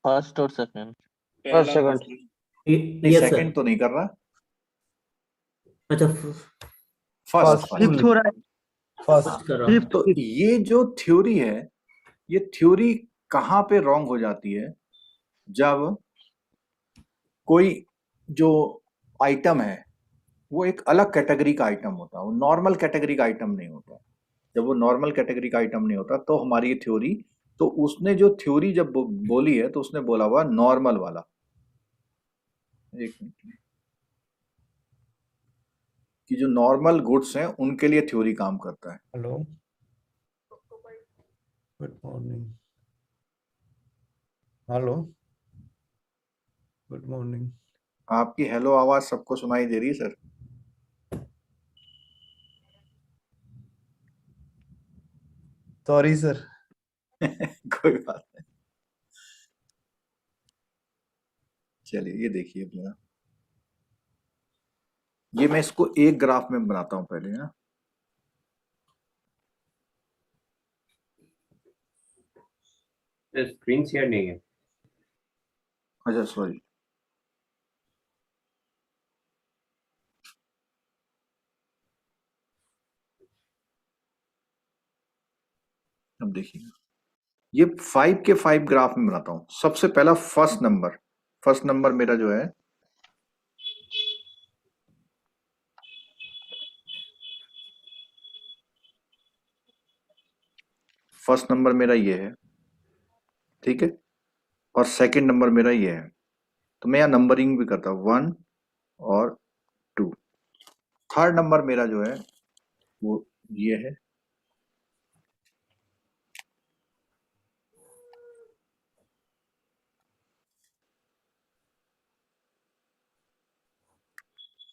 फर्स्ट और सेकंड। First second. नहीं, यस सर। सेकंड तो नहीं कर रहा, अच्छा फर्स्ट फिफ्थ हो रहा है। फर्स्ट कर रहा हूँ। तो ये जो थ्योरी है, ये थ्योरी कहाँ पे रॉन्ग हो जाती है? जब कोई जो आइटम है वो एक अलग कैटेगरी का आइटम होता है, वो नॉर्मल कैटेगरी का आइटम नहीं होता। जब वो नॉर्मल कैटेगरी का आइटम नहीं होता तो हमारी ये थ्योरी, तो उसने जो थ्योरी जब बोली है तो उसने बोला हुआ नॉर्मल वाला। एक मिनट, कि जो नॉर्मल गुड्स हैं उनके लिए थ्योरी काम करता है। Hello, good morning. Hello, good morning. आपकी हेलो आवाज सबको सुनाई दे रही है सर? Sorry sir. कोई बात नहीं, चलिए ये देखिए मेरा, ये मैं इसको एक ग्राफ में बनाता हूं पहले ना। स्क्रीन शेयर नहीं है। अच्छा सॉरी, अब देखिए ये 5 के 5 ग्राफ में बनाता हूं। सबसे पहला फर्स्ट नंबर मेरा जो है फर्स्ट नंबर मेरा ये है, ठीक है, और सेकंड नंबर मेरा ये है। तो मैं यहाँ नंबरिंग भी करता हूँ 1 और 2। थर्ड नंबर मेरा जो है वो ये है,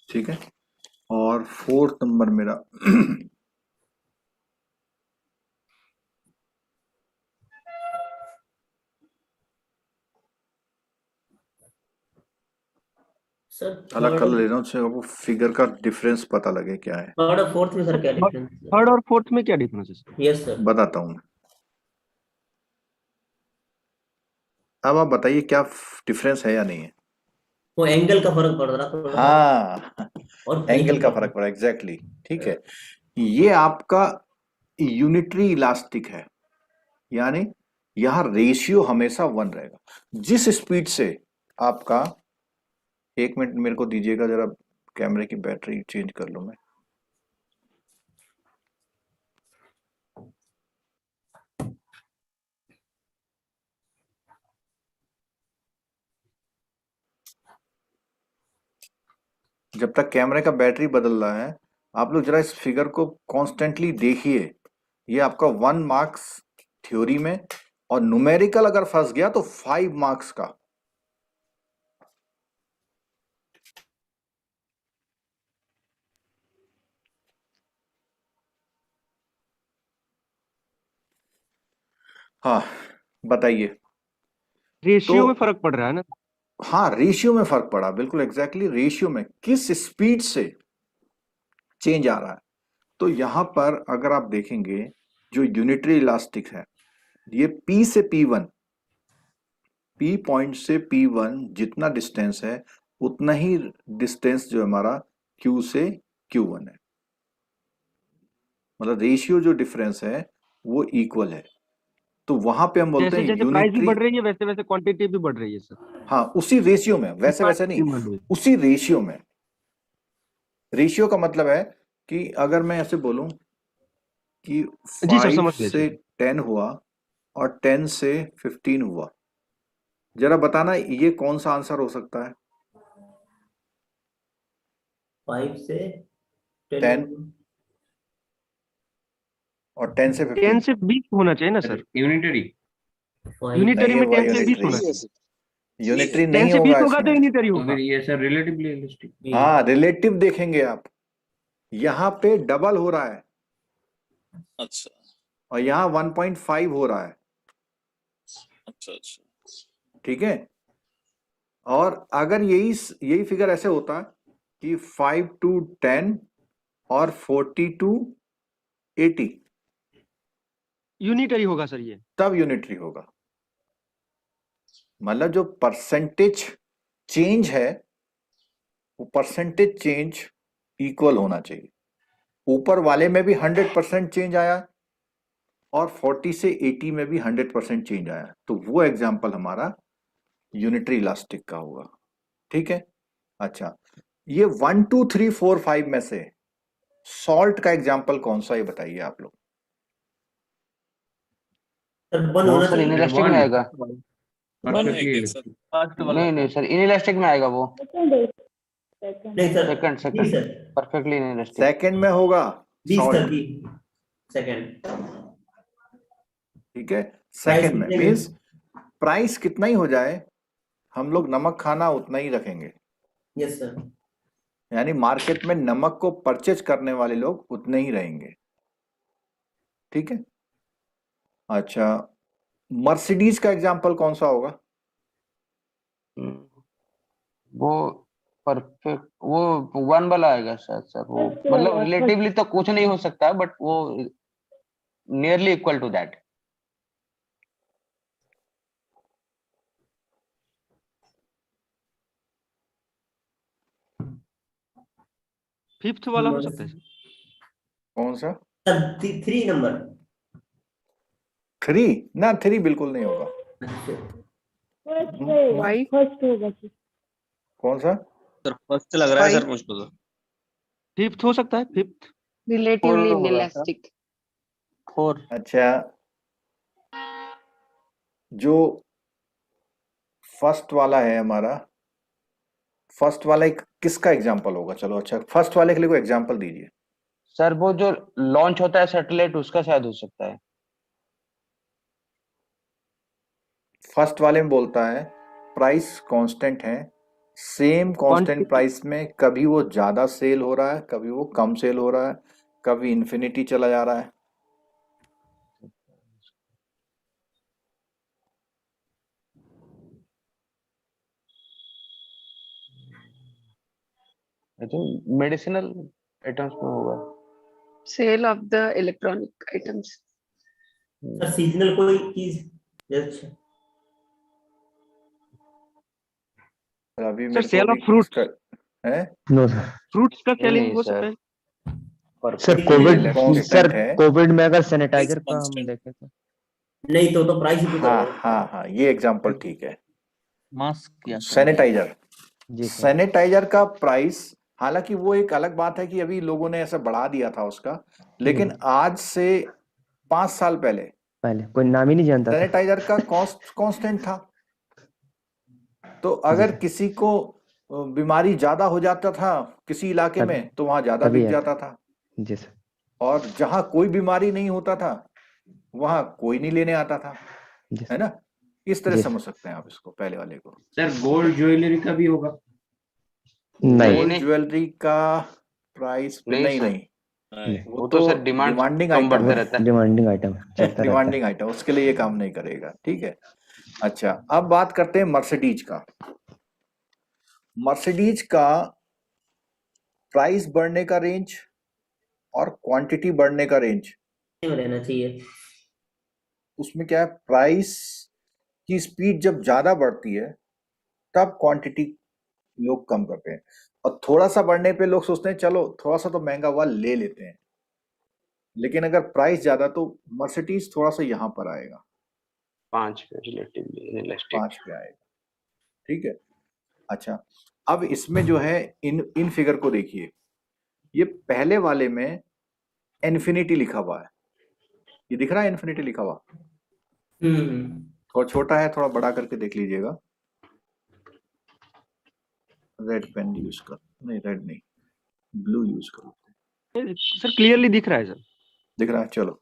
ठीक है, और फोर्थ नंबर मेरा सर अलग कलर ले रहा हूँ, वो फिगर का डिफरेंस पता लगे क्या है। थर्ड और फोर्थ में सर क्या डिफरेंस? थर्ड और फोर्थ में क्या डिफरेंस है सर? Yes sir. बताता हूँ, अब आप बताइए क्या डिफरेंस है या नहीं है? वो एंगल का फर्क पड़ रहा थोड़ा। हाँ, और एंगल का फर्क पड़ा, एग्जैक्टली, ठीक है। ये आपका यूनिटरी इलास्टिक है, यानी यहाँ रेशियो हमेशा 1 रहेगा। जिस स्पीड से आपका, एक मिनट मेरे को दीजिएगा जरा, कैमरे की बैटरी चेंज कर लूं मैं। जब तक कैमरे का बैटरी बदल रहा है, आप लोग जरा इस फिगर को कॉन्स्टेंटली देखिए। ये आपका 1 मार्क्स थ्योरी में, और न्यूमेरिकल अगर फंस गया तो 5 मार्क्स का। हाँ बताइए। रेशियो तो में फर्क पड़ रहा है ना? हाँ, रेशियो में फर्क पड़ा, बिल्कुल एग्जैक्टली रेशियो में किस स्पीड से चेंज आ रहा है। तो यहां पर अगर आप देखेंगे जो यूनिटरी इलास्टिक है, ये P से P1, P पॉइंट से P1 जितना डिस्टेंस है उतना ही डिस्टेंस जो हमारा Q से Q1 है, मतलब रेशियो जो डिफरेंस है वो इक्वल है। तो वहां पे हम बोलते जैसे हैं जैसे प्राइस भी यूनिटरी। बढ़ रही है वैसे वैसे क्वांटिटी भी बढ़ रही है सर। हाँ, उसी रेशियो में, वैसे वैसे नहीं, उसी रेशियो में। रेशियो का मतलब है कि अगर मैं ऐसे बोलूं कि जी सर 5 समझ गए से सर। 10 हुआ और 10 से 15 हुआ, जरा बताना ये कौन सा आंसर हो सकता है? 5 से 10 और 10 से 10 15। से 20 होना चाहिए ना सर? यूनिटरी। यूनिटरी नहीं, में हुआ 10 से 20 होना यूनिटरी। चाहिए। यूनिटरी 10 नहीं से 20 होगा होगा तो इसमें। यूनिटरी तो होगा। फिर ये सर रिलेटिवली रियलिस्टिक। हाँ, रिलेटिव देखेंगे आप, यहाँ पे डबल हो रहा है अच्छा और यहाँ 1.5 हो रहा है, अच्छा अच्छा। ठीक है। और अगर यही फिगर ऐसे होता कि 5 to 10 और 40 to 80, यूनिटरी होगा सर ये। तब यूनिटरी होगा। मतलब जो परसेंटेज चेंज है वो परसेंटेज चेंज इक्वल होना चाहिए। ऊपर वाले में भी 100% चेंज आया और 40 से 80 में भी 100% चेंज आया, तो वो एग्जाम्पल हमारा यूनिटरी इलास्टिक का होगा, ठीक है। अच्छा, ये 1 2 3 4 5 में से सॉल्ट का एग्जाम्पल कौन सा, ये बताइए आप लोग। सर वन वो होना सर चाहिए। इनइलास्टिक में आएगा। वन है क्या सर? नहीं नहीं सर, इनइलास्टिक में आएगा वो। नहीं सर, सेकंड जी second sir, perfectly inelastic. Second में होगा जी सर, सॉल्ट, जी सेकंड। ठीक है। प्राइस सेकंड में कितने मीन्स प्राइस कितना ही हो जाए, हम लोग नमक खाना उतना ही रखेंगे, यस सर। यानी मार्केट में नमक को परचेज करने वाले लोग उतने ही रहेंगे, ठीक है। अच्छा, मर्सिडीज का एग्जाम्पल कौन सा होगा? वो परफेक्ट वो 1 वाला आएगा शायद सर। वो मतलब रिलेटिवली तो कुछ नहीं हो सकता बट वो nearly equal to that. Fifth वाला हो सकता है सर। कौन सा? Sir 3 number. 3 ना, 3 बिल्कुल नहीं होगा। वाई कौन सा? सर फर्स्ट लग रहा है सर मुझको तो। फिफ्थ हो सकता है, फिफ्थ। रिलेटिवली होगा इनइलास्टिक। 4। अच्छा, जो फर्स्ट वाला है हमारा, फर्स्ट वाला एक किसका एग्जाम्पल होगा? चलो अच्छा, फर्स्ट वाले के लिए कोई एग्जाम्पल दीजिए। सर वो जो लॉन्च होता है सैटेलाइट, उसका शायद हो सकता है। फर्स्ट वाले में बोलता है प्राइस कांस्टेंट है, सेम कांस्टेंट प्राइस में कभी वो ज्यादा सेल हो रहा है, कभी वो कम सेल हो रहा है, कभी इन्फिनिटी चला जा रहा है। तो मेडिसिनल आइटम्स में होगा। Sale of the electronic items. Sir seasonal कोई चीज। अच्छा अभी सर मेरे को सेल भी ऑफ फ्रूट्स है। No sir. फ्रूट्स का सेलिंग नहीं हो सर। सकता है। Sir Seasonal covid constant sir है। कोविड में अगर सैनिटाइजर का हम constant। देखें तो नहीं तो प्राइस ही पूछा हाँ होगा। हाँ हाँ, ये एग्जाम्पल ठीक है। मास्क या सैनिटाइजर, जी सर। सैनिटाइजर का प्राइस, हालांकि वो एक अलग बात है कि अभी लोगों ने ऐसा बढ़ा दिया था उसका, लेकिन आज से 5 साल पहले पहले कोई नाम ही नहीं जानता था। सैनिटाइजर का कॉस्ट कांस्टेंट था। तो अगर किसी को बीमारी ज्यादा हो जाता था किसी इलाके तब- में तो वहां ज्यादा तभी बिक आता। जाता था, जी सर। और जहां कोई बीमारी नहीं होता था वहां कोई नहीं लेने आता था, Yes. है ना? इस तरह Yes. समझ सकते हैं आप इसको, पहले वाले को। सर गोल्ड ज्वेलरी का भी होगा? नहीं गोल्ड नहीं। ज्वेलरी का प्राइस पे नहीं नहीं सर, नहीं, वो तो सर डिमांड डिमांडिंग कम आइटम बढ़ता है, रहता है। डिमांडिंग आइटम चलता रहता है। डिमांडिंग आइटम, उसके लिए ये काम नहीं करेगा, ठीक है। अच्छा, अब बात करते हैं मर्सिडीज का। मर्सिडीज का प्राइस बढ़ने का रेंज और क्वांटिटी बढ़ने का रेंज, रहना चाहिए। उसमें क्या है, प्राइस की स्पीड जब ज्यादा बढ़ती है तब क्वांटिटी लोग कम करते हैं, और थोड़ा सा बढ़ने पे लोग सोचते हैं चलो थोड़ा सा तो महंगा हुआ ले लेते हैं। लेकिन अगर प्राइस ज्यादा, तो मर्सिडीज थोड़ा सा यहां पर आएगा, 5 पे रिलेटिवली इनलेस्टिक। 5 पे आएगा, ठीक है। अच्छा, अब इसमें जो है इन फिगर को देखिए, ये पहले वाले में इन्फिनिटी लिखा हुआ है, ये दिख रहा है इन्फिनिटी लिखा हुआ, थोड़ा छोटा है, थोड़ा बड़ा करके देख लीजिएगा। रेड पेन यूज कर, नहीं रेड नहीं, ब्लू यूज करो। सर क्लियरली दिख रहा है सर। दिख रहा है, चलो।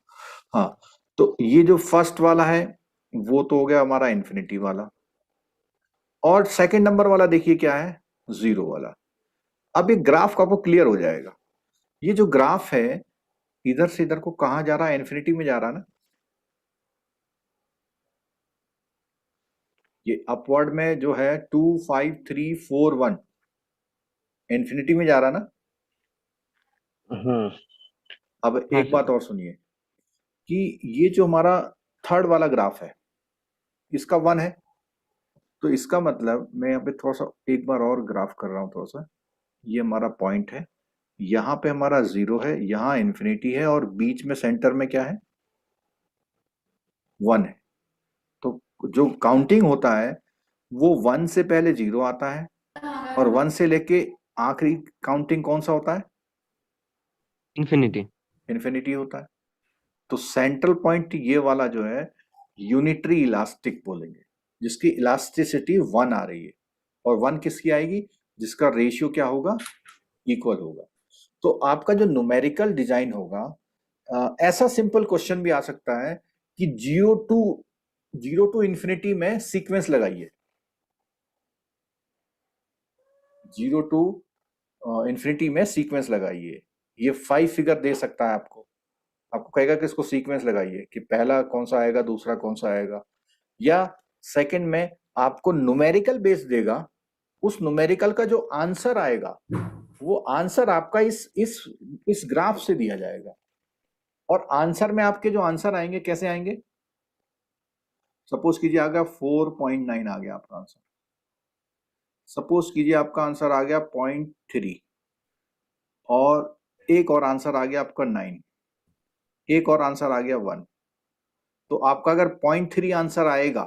हाँ, तो ये जो फर्स्ट वाला है वो तो हो गया हमारा इन्फिनिटी वाला, और सेकंड नंबर वाला देखिए क्या है, 0 वाला। अब ये ग्राफ आपको क्लियर हो जाएगा। ये जो ग्राफ है इधर से इधर को कहां जा रहा है, इन्फिनिटी में जा रहा है ना। ये अपवर्ड में जो है 2 5 3 4 1 इन्फिनिटी में जा रहा है ना। अब एक बात और सुनिए कि ये जो हमारा थर्ड वाला ग्राफ है इसका 1 है, तो इसका मतलब मैं यहाँ पे थोड़ा सा एक बार और ग्राफ कर रहा हूं थोड़ा सा। ये हमारा पॉइंट है, यहाँ पे हमारा 0 है, यहाँ इन्फिनिटी है, और बीच में सेंटर में क्या है, 1 है। तो जो काउंटिंग होता है वो 1 से पहले 0 आता है, और 1 से लेके आखिरी काउंटिंग कौन सा होता है, इन्फिनिटी। इन्फिनिटी होता है। तो सेंट्रल पॉइंट ये वाला जो है यूनिटरी इलास्टिक बोलेंगे, जिसकी इलास्टिसिटी 1 आ रही है, और 1 किसकी आएगी, जिसका रेशियो क्या होगा, इक्वल होगा। तो आपका जो न्यूमेरिकल डिजाइन होगा, ऐसा सिंपल क्वेश्चन भी आ सकता है कि 0 टू इन्फिनिटी में सीक्वेंस लगाइए, 0 टू इन्फिनिटी में सीक्वेंस लगाइए। ये 5 फिगर दे सकता है आपको कहेगा कि इसको सीक्वेंस लगाइए, कि पहला कौन सा आएगा, दूसरा कौन सा आएगा, या सेकंड में आपको न्यूमेरिकल बेस देगा। उस न्यूमेरिकल का जो आंसर आएगा वो आंसर आपका इस ग्राफ से दिया जाएगा, और आंसर में आपके जो आंसर आएंगे कैसे आएंगे, सपोज कीजिए आ गया 4.9 आ गया आपका आंसर, सपोज कीजिए आपका आंसर आ गया 0.3, और एक और आंसर आ गया आपका 9, एक और आंसर आ गया 1। तो आपका अगर 0.3 आंसर आएगा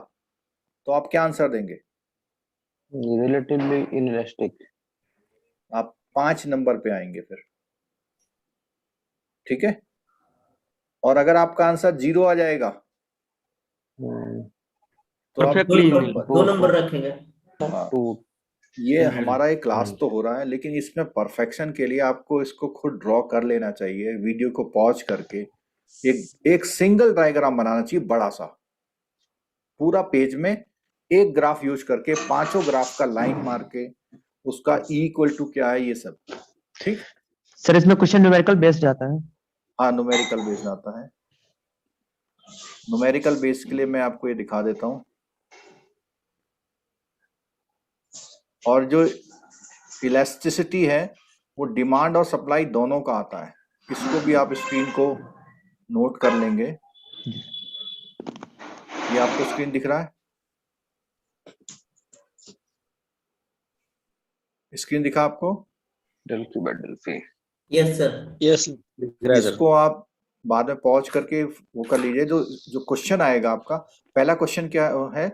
तो आप क्या आंसर देंगे, रिलेटिवली इनलेस्टिक। आप 5 नंबर पे आएंगे फिर, ठीक है। और अगर आपका आंसर 0 आ जाएगा तो आप दो नंबर रखेंगे। हाँ, ये हमारा एक क्लास तो हो रहा है, लेकिन इसमें परफेक्शन के लिए आपको इसको खुद ड्रॉ कर लेना चाहिए, वीडियो को पॉज करके एक सिंगल डायग्राम बनाना चाहिए, बड़ा सा पूरा पेज में, एक ग्राफ यूज करके 5 ग्राफ का लाइन मार के उसका इक्वल टू क्या है ये सब, ठीक। सर इसमें क्वेश्चन न्यूमेरिकल बेस्ड आता है। हाँ, न्यूमेरिकल बेस आता है। न्यूमेरिकल बेस के लिए मैं आपको ये दिखा देता हूं, और जो इलास्टिसिटी है वो डिमांड और सप्लाई दोनों का आता है। इसको भी आप स्क्रीन को नोट कर लेंगे। ये आपको स्क्रीन दिख रहा है, स्क्रीन दिखा आपको, Delphi by Delphi. Yes sir. Yes, इसको आप बाद में पॉज करके वो कर लीजिए। जो क्वेश्चन आएगा आपका, पहला क्वेश्चन क्या है,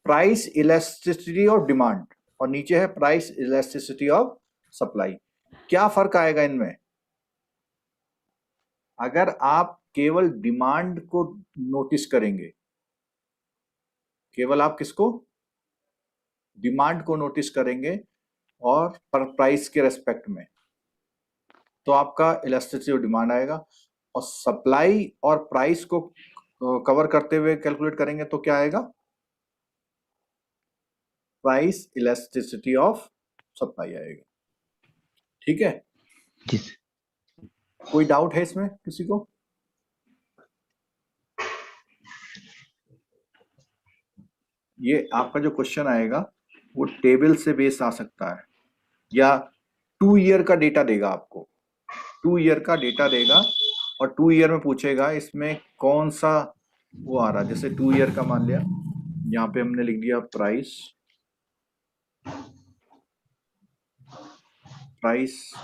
प्राइस इलास्टिसिटी ऑफ डिमांड, और नीचे है प्राइस इलास्टिसिटी ऑफ सप्लाई। क्या फर्क आएगा इनमें, अगर आप केवल डिमांड को नोटिस करेंगे, केवल आप किसको, डिमांड को नोटिस करेंगे और प्राइस के रेस्पेक्ट में, तो आपका इलास्टिसिटी ऑफ डिमांड आएगा। और सप्लाई और प्राइस को कवर करते हुए कैलकुलेट करेंगे तो क्या आएगा? प्राइस इलास्टिसिटी ऑफ सप्लाई आएगा। ठीक है, जी कोई डाउट है इसमें किसी को? ये आपका जो क्वेश्चन आएगा वो टेबल से बेस आ सकता है, या 2 ईयर का डेटा देगा आपको, 2 ईयर का डेटा देगा और 2 ईयर में पूछेगा इसमें कौन सा वो आ रहा है। जैसे 2 ईयर का मान लिया, यहाँ पे हमने लिख दिया प्राइस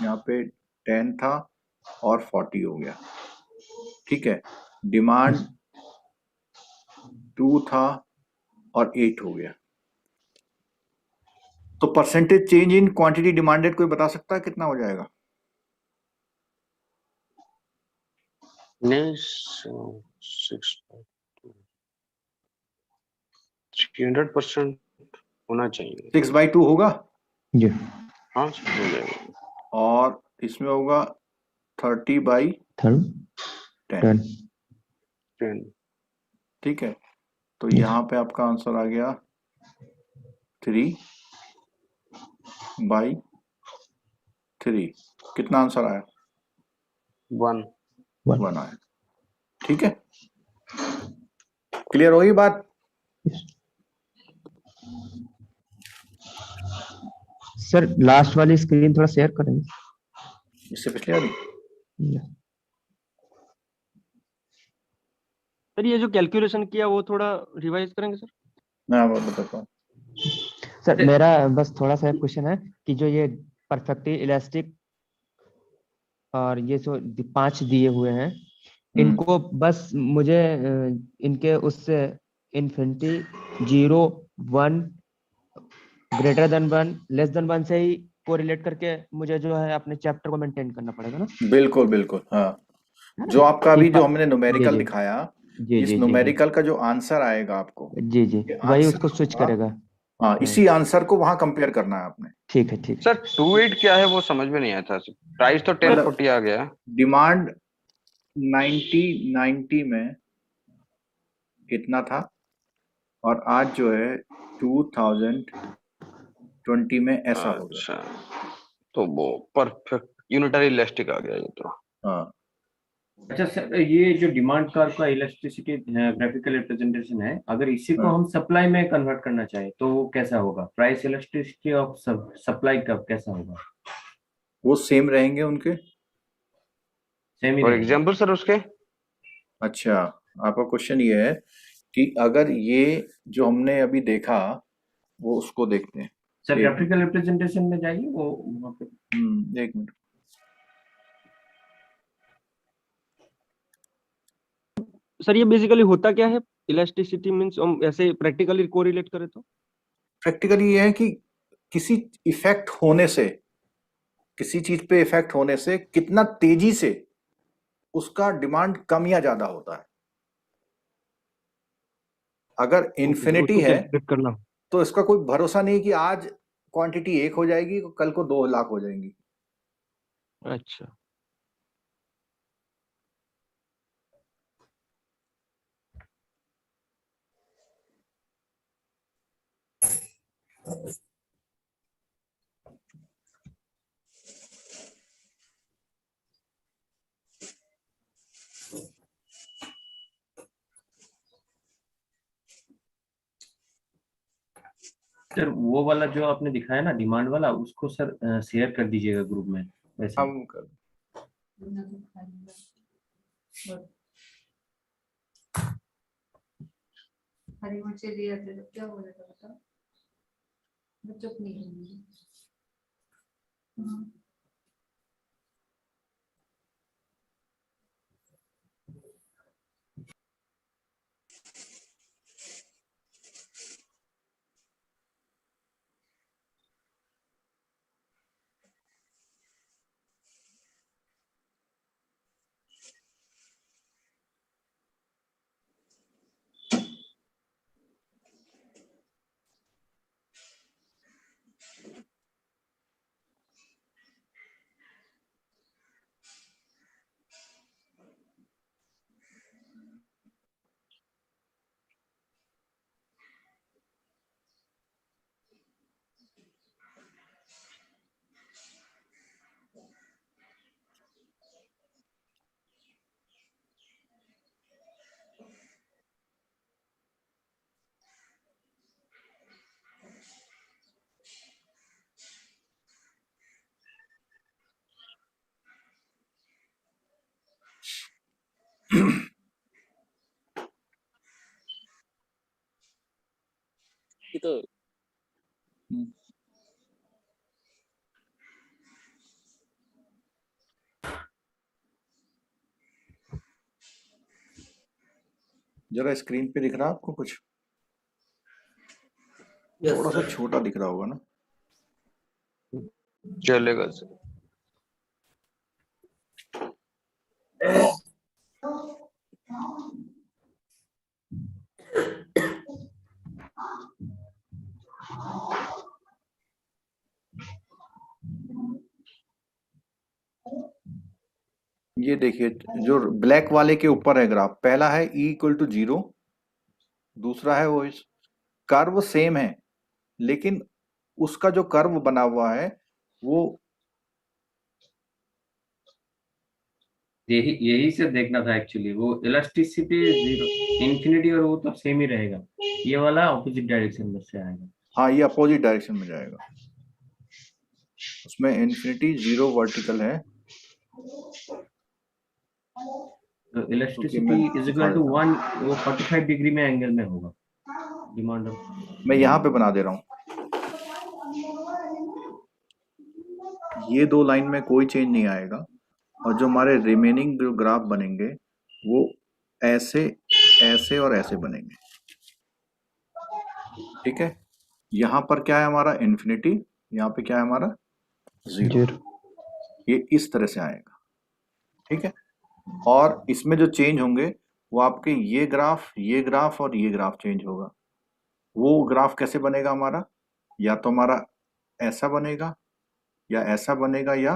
यहाँ पे 10 था और 40 हो गया। ठीक है, डिमांड 2 था और 8 हो गया। तो percentage change in quantity demanded कोई बता सकता है कितना हो जाएगा? नहीं, 300% होना चाहिए। 6/2 होगा। जी हाँ, हो जाएगा। और इसमें होगा 30/10। 10 ठीक है, तो Yes. यहाँ पे आपका आंसर आ गया 3/3। कितना आंसर आया? 1। 1 आया। ठीक है, क्लियर होगी बात? सर लास्ट वाली स्क्रीन थोड़ा शेयर करेंगे। इससे पिछले वाली सर ये जो कैलकुलेशन किया वो थोड़ा रिवाइज करेंगे सर। मैं आपको बताता हूँ। सर मेरा बस थोड़ा सा क्वेश्चन है कि जो ये परफेक्टली इलास्टिक और ये जो 5 दिए हुए हैं इनको बस मुझे इनके उससे infinity 0 1 greater than 1 less than 1 से ही कोरिलेट करके मुझे जो है अपने चैप्टर को मेंटेन करना पड़ेगा ना? बिल्कुल बिल्कुल, हाँ। जो आपका अभी जो हमने जी न्यूमेरिकल जी दिखाया, जी इस जी जी न्यूमेरिकल का जो आंसर आएगा आपको, जी जी ये वही आंसर उसको स्विच होगा। करेगा। हाँ, इसी आंसर को वहां कंपेयर करना है आपने। ठीक है ठीक है। सर 28 क्या है वो समझ में नहीं आया था। प्राइस तो 1040 आ गया। डिमांड 90 में इतना था और आज जो है 2020 में ऐसा हो गया। अच्छा, तो वो परफेक्ट यूनिटरी इलास्टिक आ गया ये तो। हाँ, अच्छा सर, ये जो डिमांड कर्व का इलास्टिसिटी ग्राफिकल रिप्रेजेंटेशन है, अगर इसी को हाँ। हम सप्लाई में कन्वर्ट करना चाहें तो वो कैसा होगा? Price elasticity of supply curve कैसा होगा? वो सेम रहेंगे उनके। सेम ही और रहेगा? एग्जांपल सर उसके? अच्छा, आपका क्वेश्चन ये है कि अगर ये जो हमने अभी देखा वो उसको देखते हैं। सर एक ग्राफिकल रिप्रेजेंटेशन में जाइए, वो वहाँ पे। एक मिनट। सर ये बेसिकली होता क्या है? इलास्टिसिटी मींस हम ऐसे प्रैक्टिकली कोरिलेट करें तो प्रैक्टिकली ये है कि किसी इफेक्ट होने से, किसी चीज पे इफेक्ट होने से कितना तेजी से उसका डिमांड कम या ज्यादा होता है। अगर इन्फिनिटी उसको है कैलकुलेट करना। तो इसका कोई भरोसा नहीं कि आज क्वांटिटी 1 हो जाएगी, कल को 2 लाख हो जाएंगी। अच्छा सर वो वाला जो आपने दिखाया ना डिमांड वाला, उसको सर शेयर कर दीजिएगा ग्रुप में वैसे। हम कर हरी मिर्ची दिया थे तो क्या हो जाता बता? मैं चुप नहीं रहूंगी। ये तो जरा स्क्रीन पे दिख रहा है आपको कुछ? Yes, थोड़ा सा sir. छोटा दिख रहा होगा ना? चलेगा सर। ये देखिए जो ब्लैक वाले के ऊपर है ग्राफ, पहला है E इक्वल टू 0, दूसरा है वो कर्व सेम है लेकिन उसका जो कर्व बना हुआ है वो यही से देखना था एक्चुअली, वो इलास्टिसिटी 0 इंफिनिटी और वो तो सेम ही रहेगा, ये वाला ऑपोजिट डायरेक्शन में से आएगा। हाँ ये अपोजिट डायरेक्शन में जाएगा, उसमें इन्फिनिटी 0 वर्टिकल है, तो इलास्टिसिटी इज इक्वल टू 1, वो 45 डिग्री में एंगल में होगा डिमांड। मैं यहाँ पे बना दे रहा हूँ, ये दो लाइन में कोई चेंज नहीं आएगा और जो हमारे रिमेनिंग जो ग्राफ बनेंगे वो ऐसे ऐसे और ऐसे बनेंगे, ठीक है। यहाँ पर क्या है हमारा इन्फिनिटी, यहाँ पे क्या है हमारा 0, ये इस तरह से आएगा, ठीक है। और इसमें जो चेंज होंगे वो आपके ये ग्राफ और ये ग्राफ चेंज होगा। वो ग्राफ कैसे बनेगा हमारा, या तो हमारा ऐसा बनेगा या ऐसा बनेगा या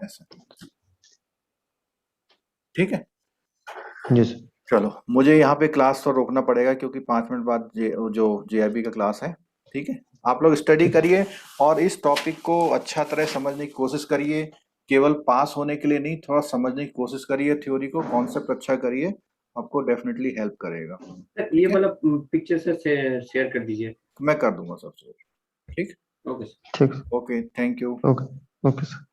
ऐसा, ठीक है। चलो मुझे यहाँ पे क्लास तो रोकना पड़ेगा क्योंकि 5 मिनट बाद जो JIB का क्लास है, ठीक है। आप लोग स्टडी करिए और इस टॉपिक को अच्छा तरह समझने की कोशिश करिए, केवल पास होने के लिए नहीं, थोड़ा समझने की कोशिश करिए, थ्योरी को कॉन्सेप्ट अच्छा करिए, आपको डेफिनेटली हेल्प करेगा। ये वाला पिक्चर से शेयर कर दीजिए, मैं कर दूंगा सबसे, ठीक। Okay okay, thank you. Okay sir.